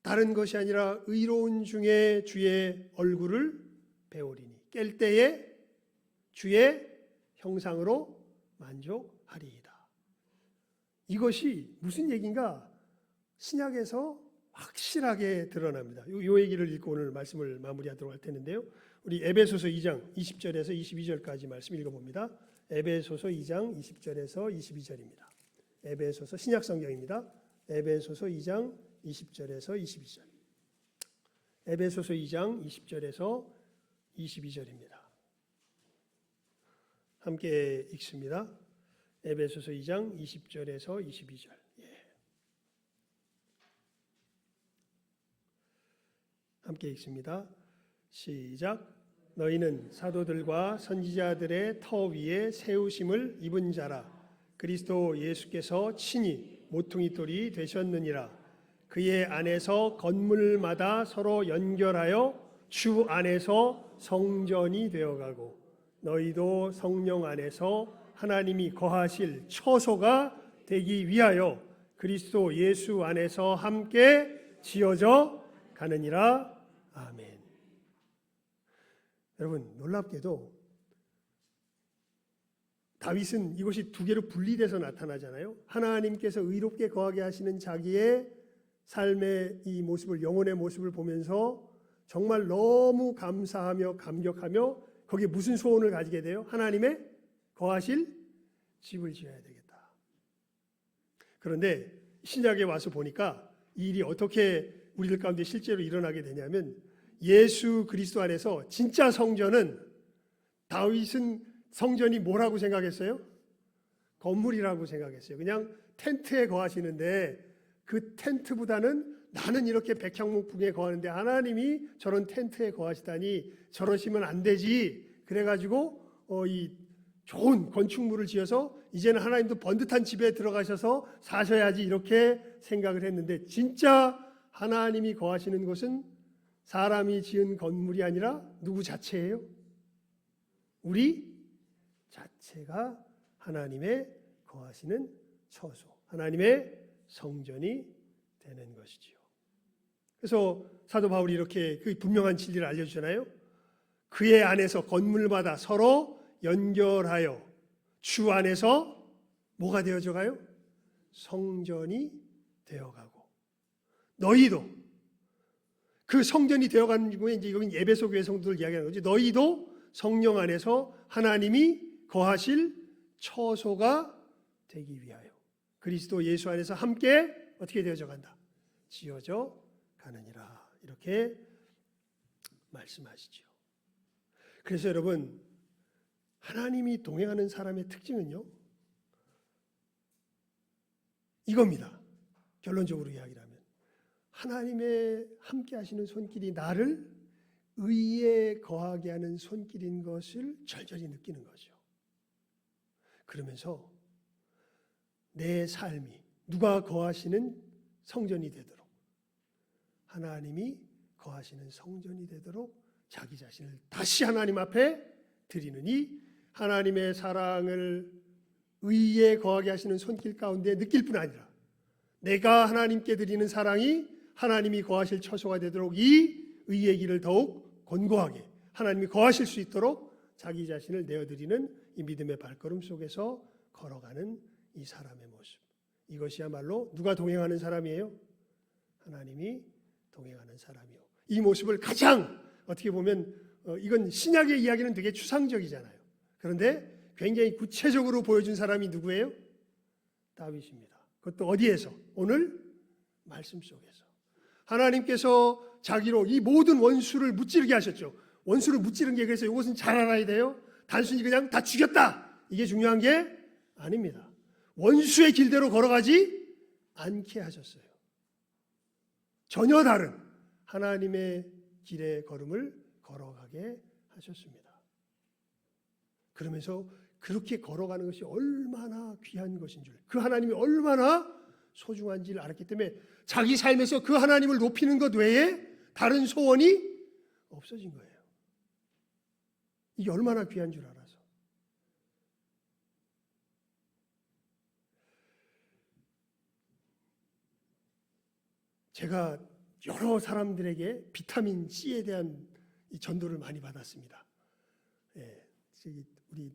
다른 것이 아니라 의로운 중에 주의 얼굴을 배우리니 깰 때에 주의 형상으로 만족하리이다. 이것이 무슨 얘기인가? 신약에서 확실하게 드러납니다. 이 얘기를 읽고 오늘 말씀을 마무리하도록 할 텐데요. 우리 에베소서 2장 20절에서 22절까지 말씀 읽어봅니다. 에베소서 2장 20절에서 22절입니다. 에베소서 신약 성경입니다. 에베소서 2장 20절에서 22절. 에베소서 2장 20절에서 22절입니다. 함께 읽습니다. 에베소서 2장 20절에서 22절. 함께 읽습니다. 시작. 너희는 사도들과 선지자들의 터 위에 세우심을 입은 자라. 그리스도 예수께서 친히 모퉁이 돌이 되셨느니라. 그의 안에서 건물마다 서로 연결하여 주 안에서 성전이 되어가고 너희도 성령 안에서 하나님이 거하실 처소가 되기 위하여 그리스도 예수 안에서 함께 지어져 가느니라. 아멘. 여러분, 놀랍게도 다윗은 이것이 두 개로 분리돼서 나타나잖아요. 하나님께서 의롭게 거하게 하시는 자기의 삶의 이 모습을, 영혼의 모습을 보면서 정말 너무 감사하며 감격하며 거기에 무슨 소원을 가지게 돼요? 하나님의 거하실 집을 지어야 되겠다. 그런데 신약에 와서 보니까 이 일이 어떻게 우리들 가운데 실제로 일어나게 되냐면, 예수 그리스도 안에서 진짜 성전은, 다윗은 성전이 뭐라고 생각했어요? 건물이라고 생각했어요. 그냥 텐트에 거하시는데, 그 텐트보다는 나는 이렇게 백향목풍에 거하는데 하나님이 저런 텐트에 거하시다니 저러시면 안 되지. 그래가지고 이 좋은 건축물을 지어서 이제는 하나님도 번듯한 집에 들어가셔서 사셔야지, 이렇게 생각을 했는데, 진짜 하나님이 거하시는 곳은 사람이 지은 건물이 아니라 누구 자체예요? 우리 자체가 하나님의 거하시는 처소, 하나님의 성전이 되는 것이지요. 그래서 사도 바울이 이렇게 그 분명한 진리를 알려주잖아요. 그의 안에서 건물마다 서로 연결하여 주 안에서 뭐가 되어져 가요? 성전이 되어가고, 너희도 그 성전이 되어가는 중에, 이제 이건 에베소 교회 성도들 이야기하는 거지. 너희도 성령 안에서 하나님이 거하실 처소가 되기 위하여 그리스도 예수 안에서 함께 어떻게 되어져 간다? 지어져 가느니라. 이렇게 말씀하시죠. 그래서 여러분, 하나님이 동행하는 사람의 특징은요, 이겁니다. 결론적으로 이야기하면 하나님의 함께 하시는 손길이 나를 의에 거하게 하는 손길인 것을 절절히 느끼는 거죠. 그러면서 내 삶이 누가 거하시는 성전이 되도록, 하나님이 거하시는 성전이 되도록 자기 자신을 다시 하나님 앞에 드리느니, 하나님의 사랑을 의에 거하게 하시는 손길 가운데 느낄 뿐 아니라 내가 하나님께 드리는 사랑이 하나님이 거하실 처소가 되도록 이 의의 길을 더욱 견고하게 하나님이 거하실 수 있도록 자기 자신을 내어드리는 이 믿음의 발걸음 속에서 걸어가는 이 사람의 모습, 이것이야말로 누가 동행하는 사람이에요? 하나님이 동행하는 사람이요. 이 모습을 가장 어떻게 보면 이건 신약의 이야기는 되게 추상적이잖아요. 그런데 굉장히 구체적으로 보여준 사람이 누구예요? 다윗입니다. 그것도 어디에서? 오늘 말씀 속에서. 하나님께서 자기로 이 모든 원수를 무찌르게 하셨죠. 원수를 무찌른 게, 그래서 이것은 잘 알아야 돼요. 단순히 그냥 다 죽였다, 이게 중요한 게 아닙니다. 원수의 길대로 걸어가지 않게 하셨어요. 전혀 다른 하나님의 길의 걸음을 걸어가게 하셨습니다. 그러면서 그렇게 걸어가는 것이 얼마나 귀한 것인 줄, 그 하나님이 얼마나 소중한지를 알았기 때문에 자기 삶에서 그 하나님을 높이는 것 외에 다른 소원이 없어진 거예요. 이게 얼마나 귀한 줄 알아서. 제가 여러 사람들에게 비타민 C에 대한 이 전도를 많이 받았습니다. 우리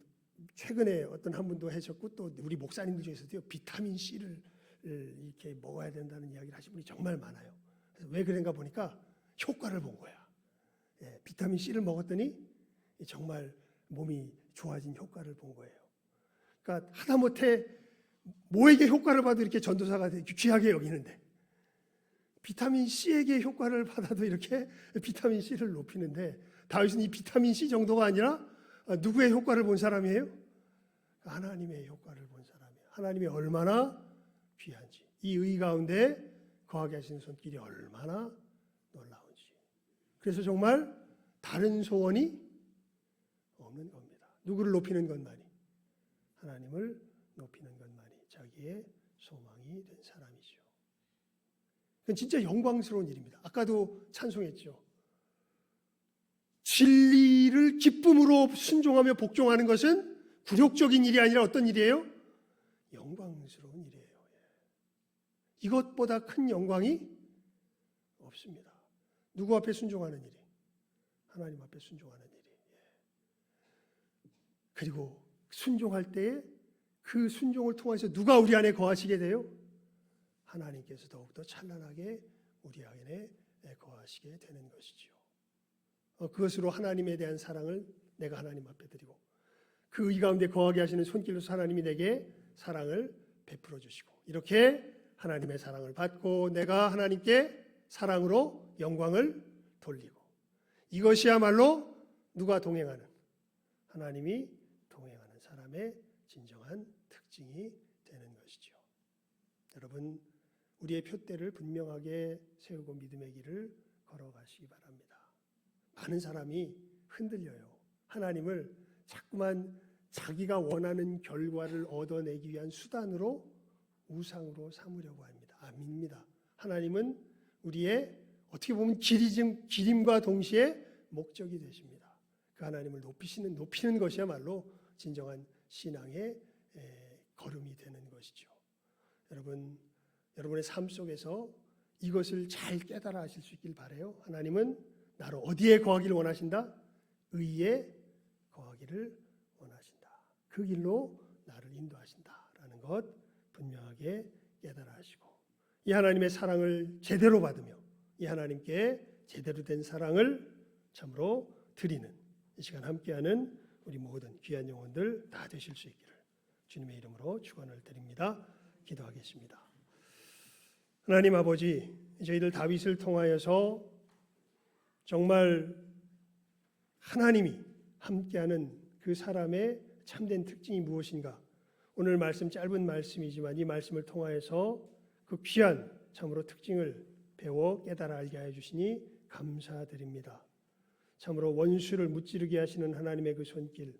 최근에 어떤 한 분도 하셨고, 또 우리 목사님들 중에서도요, 비타민 C를 이렇게 먹어야 된다는 이야기를 하신 분이 정말 많아요. 그래서 왜 그런가 보니까 효과를 본 거야. 비타민 C를 먹었더니 정말 몸이 좋아진 효과를 본 거예요. 그러니까 하다못해 뭐에게 효과를 봐도 이렇게 전도사가 되게 귀하게 여기는데, 비타민 C에게 효과를 받아도 이렇게 비타민 C를 높이는데, 다윗은 이 비타민 C 정도가 아니라 누구의 효과를 본 사람이에요? 하나님의 효과를 본 사람이에요. 하나님이 얼마나 귀한지, 이 의 가운데 거하게 하시는 손길이 얼마나 놀라운지. 그래서 정말 다른 소원이 없는 겁니다. 누구를 높이는 것만이, 하나님을 높이는 것만이 자기의 소망이 된 사람이죠. 그건 진짜 영광스러운 일입니다. 아까도 찬송했죠. 진리를 기쁨으로 순종하며 복종하는 것은 굴욕적인 일이 아니라 어떤 일이에요? 영광스러운 일이에요. 이것보다 큰 영광이 없습니다. 누구 앞에 순종하는 일이? 하나님 앞에 순종하는 일이. 그리고 순종할 때에 그 순종을 통해서 누가 우리 안에 거하시게 돼요? 하나님께서 더욱더 찬란하게 우리 안에 거하시게 되는 것이지요. 그것으로 하나님에 대한 사랑을 내가 하나님 앞에 드리고 그 의 가운데 거하게 하시는 손길로서 하나님이 내게 사랑을 베풀어 주시고 이렇게 하나님의 사랑을 받고 내가 하나님께 사랑으로 영광을 돌리고 이것이야말로 누가 동행하는 하나님이 동행하는 사람의 진정한 특징이 되는 것이죠. 여러분 우리의 표대를 분명하게 세우고 믿음의 길을 걸어가시기 바랍니다. 많은 사람이 흔들려요. 하나님을 자꾸만 자기가 원하는 결과를 얻어내기 위한 수단으로 우상으로 삼으려고 합니다. 아닙니다. 하나님은 우리의 어떻게 보면 기림과 동시에 목적이 되십니다. 그 하나님을 높이는 것이야말로 진정한 신앙의 걸음이 되는 것이죠. 여러분의 삶 속에서 이것을 잘 깨달아 하실 수 있길 바라요. 하나님은 나로 어디에 거하기를 원하신다? 의에 거하기를 원하신다. 그 길로 나를 인도하신다라는 것 분명하게 깨달아 하시고 이 하나님의 사랑을 제대로 받으며 이 하나님께 제대로 된 사랑을 참으로 드리는 이 시간 함께하는 우리 모든 귀한 영혼들 다 되실 수 있기를 주님의 이름으로 축원을 드립니다. 기도하겠습니다. 하나님 아버지, 저희들 다윗을 통하여서 정말 하나님이 함께하는 그 사람의 참된 특징이 무엇인가? 오늘 말씀 짧은 말씀이지만 이 말씀을 통하여서 그 귀한 참으로 특징을 배워 깨달아 알게 하여 주시니 감사드립니다. 참으로 원수를 무찌르게 하시는 하나님의 그 손길,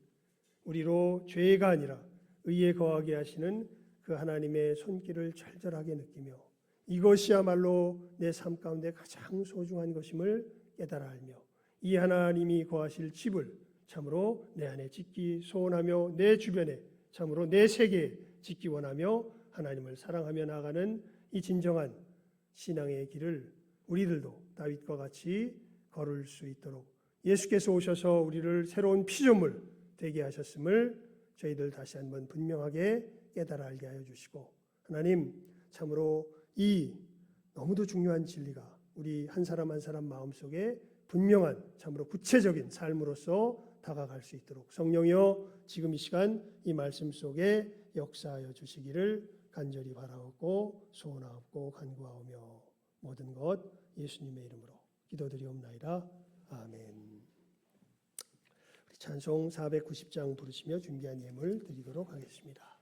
우리로 죄가 아니라 의에 거하게 하시는 그 하나님의 손길을 절절하게 느끼며 이것이야말로 내 삶 가운데 가장 소중한 것임을 깨달아 알며 이 하나님이 거하실 집을 참으로 내 안에 짓기 소원하며 내 주변에 참으로 내 세계에 짓기 원하며 하나님을 사랑하며 나아가는 이 진정한 신앙의 길을 우리들도 다윗과 같이 걸을 수 있도록 예수께서 오셔서 우리를 새로운 피조물 되게 하셨음을 저희들 다시 한번 분명하게 깨달아 알게 하여 주시고 하나님 참으로 이 너무도 중요한 진리가 우리 한 사람 한 사람 마음속에 분명한 참으로 구체적인 삶으로서 다가갈 수 있도록 성령이여 지금 이 시간 이 말씀 속에 역사하여 주시기를 간절히 바라옵고 소원하옵고 간구하오며 모든 것 예수님의 이름으로 기도드리옵나이다. 아멘. 우리 찬송 490장 부르시며 준비한 예물 드리도록 하겠습니다.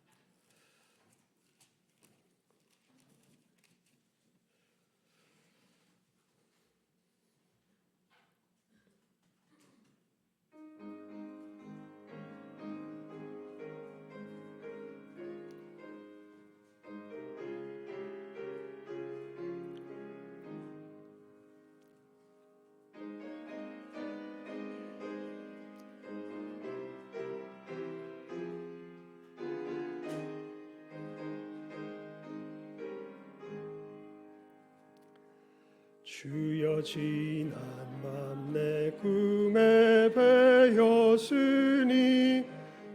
주여 지난 밤 내 꿈에 배었으니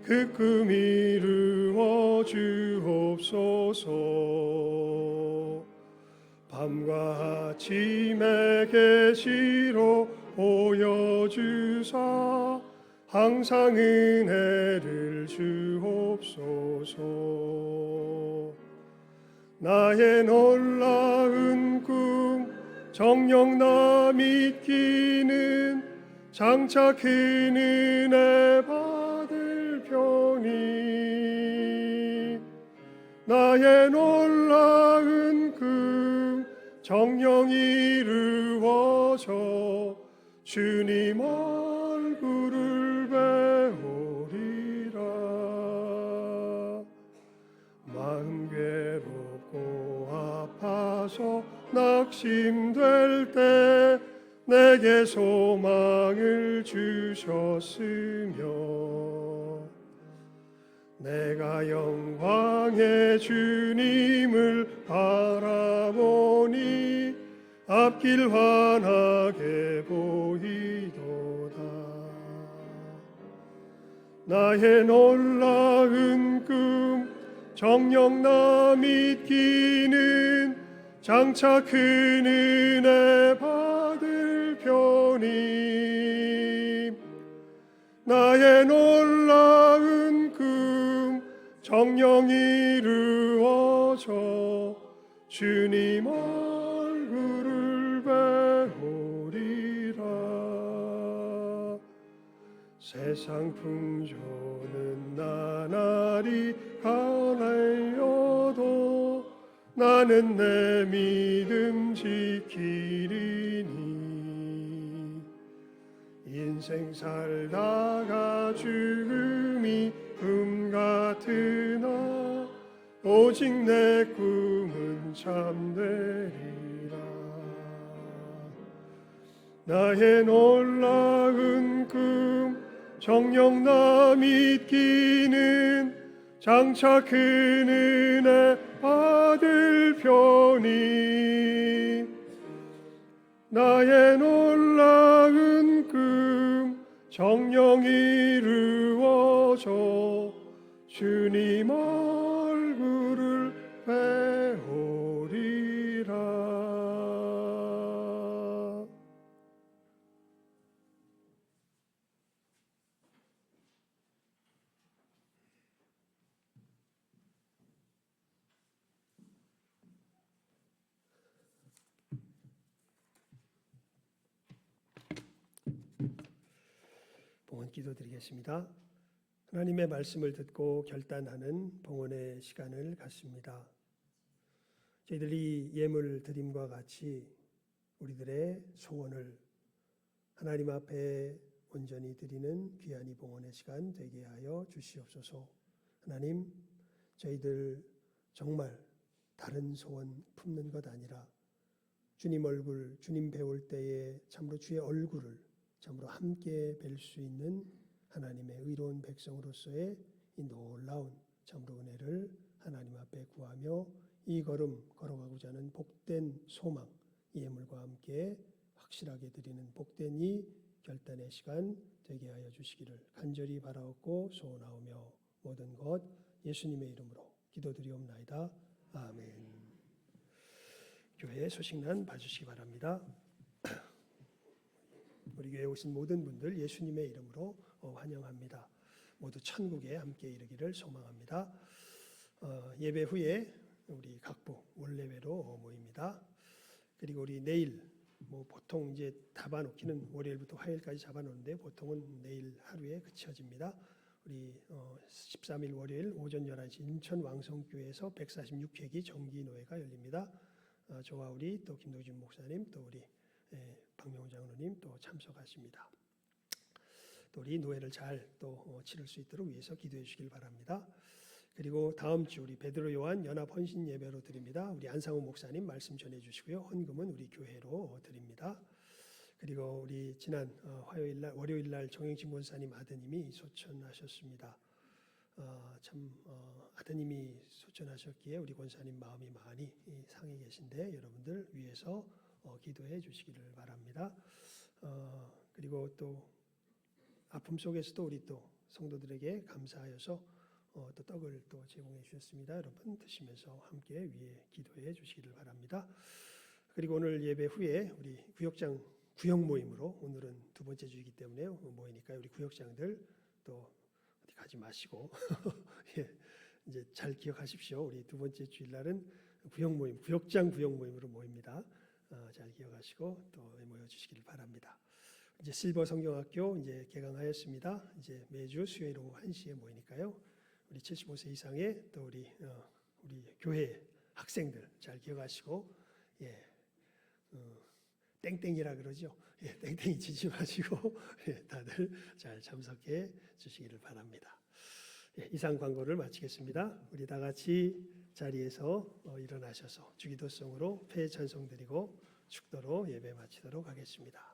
그 꿈 이루어 주옵소서. 밤과 아침에 계시로 보여주사 항상 은혜를 주옵소서. 나의 놀라운 꿈 정녕 나 믿기는 장차 큰 은혜 받을 편이 나의 놀라운 꿈 정녕 이루어져 주님 얼굴을 배우리라. 마음 괴롭고 아파서 낙심될 때 내게 소망을 주셨으며 내가 영광의 주님을 바라보니 앞길 환하게 보이도다. 나의 놀라운 꿈 정녕 나 믿기는 장차 큰 은혜 받을 편이. 나의 놀라운 꿈 정녕 이루어져 주님 얼굴을 배우리라. 세상 풍조는 나날이 가나여도 나는 내 믿음 지키리니. 인생 살다가 죽음이 금 같으나 오직 내 꿈은 참되리라. 나의 놀라운 꿈 정녕 나 믿기는 장차 큰 은혜 받을 편이. 나의 놀라운 꿈 정녕 이루어져 주님 얼굴을 배우리라. 봉헌 기도드리겠습니다. 하나님의 말씀을 듣고 결단하는 봉헌의 시간을 갖습니다. 저희들이 예물 드림과 같이 우리들의 소원을 하나님 앞에 온전히 드리는 귀한 이 봉헌의 시간 되게 하여 주시옵소서. 하나님, 저희들 정말 다른 소원 품는 것 아니라 주님 얼굴, 주님 배울 때에 참으로 주의 얼굴을 참으로 함께 뵐 수 있는 하나님의 의로운 백성으로서의 이 놀라운 참으로 은혜를 하나님 앞에 구하며 이 걸음 걸어가고자 하는 복된 소망, 이 예물과 함께 확실하게 드리는 복된 이 결단의 시간 되게 하여 주시기를 간절히 바라옵고 소원하오며 모든 것 예수님의 이름으로 기도드리옵나이다. 아멘. 교회에 소식란 봐주시기 바랍니다. 우리 교회에 오신 모든 분들 예수님의 이름으로 환영합니다. 모두 천국에 함께 이르기를 소망합니다. 예배 후에 우리 각부 원례회로 모입니다. 그리고 우리 내일 보통 이제 잡아놓기는 월요일부터 화요일까지 잡아놓는데 보통은 내일 하루에 그쳐집니다. 우리 13일 월요일 오전 11시 인천 왕성교회에서 146회기 정기노회가 열립니다. 저와 우리 또 김도준 목사님 또 우리 박명훈 장로님 또 참석하십니다. 또 우리 노회를 잘 또 치를 수 있도록 위해서 기도해 주시길 바랍니다. 그리고 다음 주 우리 베드로 요한 연합 헌신 예배로 드립니다. 우리 안상우 목사님 말씀 전해 주시고요. 헌금은 우리 교회로 드립니다. 그리고 우리 지난 월요일 날 정영진 권사님 아드님이 소천하셨습니다. 아드님이 소천하셨기에 우리 권사님 마음이 많이 상해 계신데 여러분들 위해서 기도해 주시기를 바랍니다. 그리고 또 아픔 속에서도 우리 또 성도들에게 감사하여서 또 떡을 또 제공해 주셨습니다. 여러분 드시면서 함께 위에 기도해 주시기를 바랍니다. 그리고 오늘 예배 후에 우리 구역장 구역 모임으로 오늘은 두 번째 주이기 때문에 모이니까 우리 구역장들 또 어디 가지 마시고 예, 이제 잘 기억하십시오. 우리 두 번째 주일날은 구역 모임, 구역장 구역 모임으로 모입니다. 잘 기억하시고 또 모여 주시기를 바랍니다. 이제 실버 성경학교 이제 개강하였습니다. 이제 매주 수요일 오후 1시에 모이니까요. 우리 75세 이상의 또 우리 교회 학생들 잘 기억하시고 땡땡이라 그러죠. 땡땡이 치지 마시고 다들 잘 참석해 주시기를 바랍니다. 이상 광고를 마치겠습니다. 우리 다 같이 자리에서 일어나셔서 주기도성으로 폐 찬송 드리고 축도로 예배 마치도록 하겠습니다.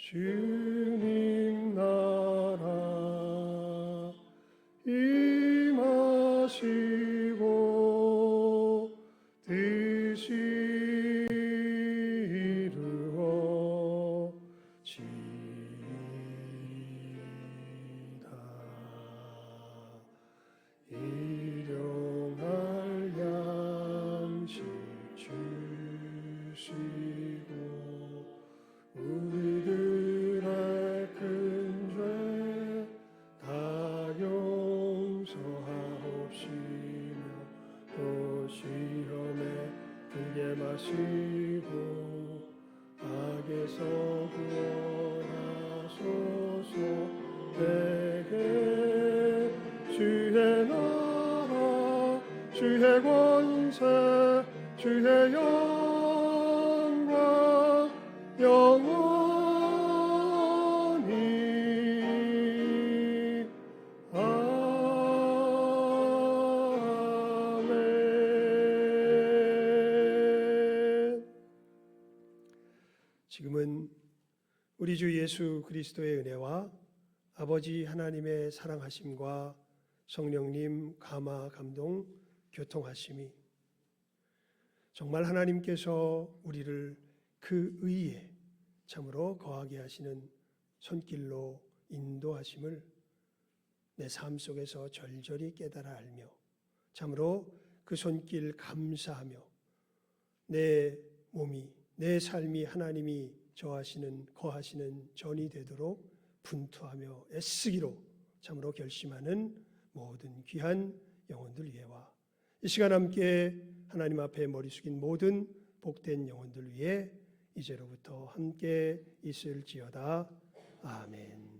주님 나라 임하시고 뜻이 이루어지이다. 일용할 양식 주시고 우리들의 큰 죄 다 용서하옵시며 또 시험에 들게 마시고 악에서 구원하소서. 내게 주의 나라 주의 권세 주의 영광 영원히 아멘. 지금은 우리 주 예수 그리스도의 은혜와 아버지 하나님의 사랑하심과 성령님 감화 감동 교통하심이 정말 하나님께서 우리를 그 의에 참으로 거하게 하시는 손길로 인도하심을 내 삶 속에서 절절히 깨달아 알며 참으로 그 손길 감사하며 내 몸이 내 삶이 하나님이 거하시는 전이 되도록 분투하며 애쓰기로 참으로 결심하는 모든 귀한 영혼들 위해와 이 시간 함께 하나님 앞에 머리 숙인 모든 복된 영혼들 위해 이제로부터 함께 있을지어다. 아멘.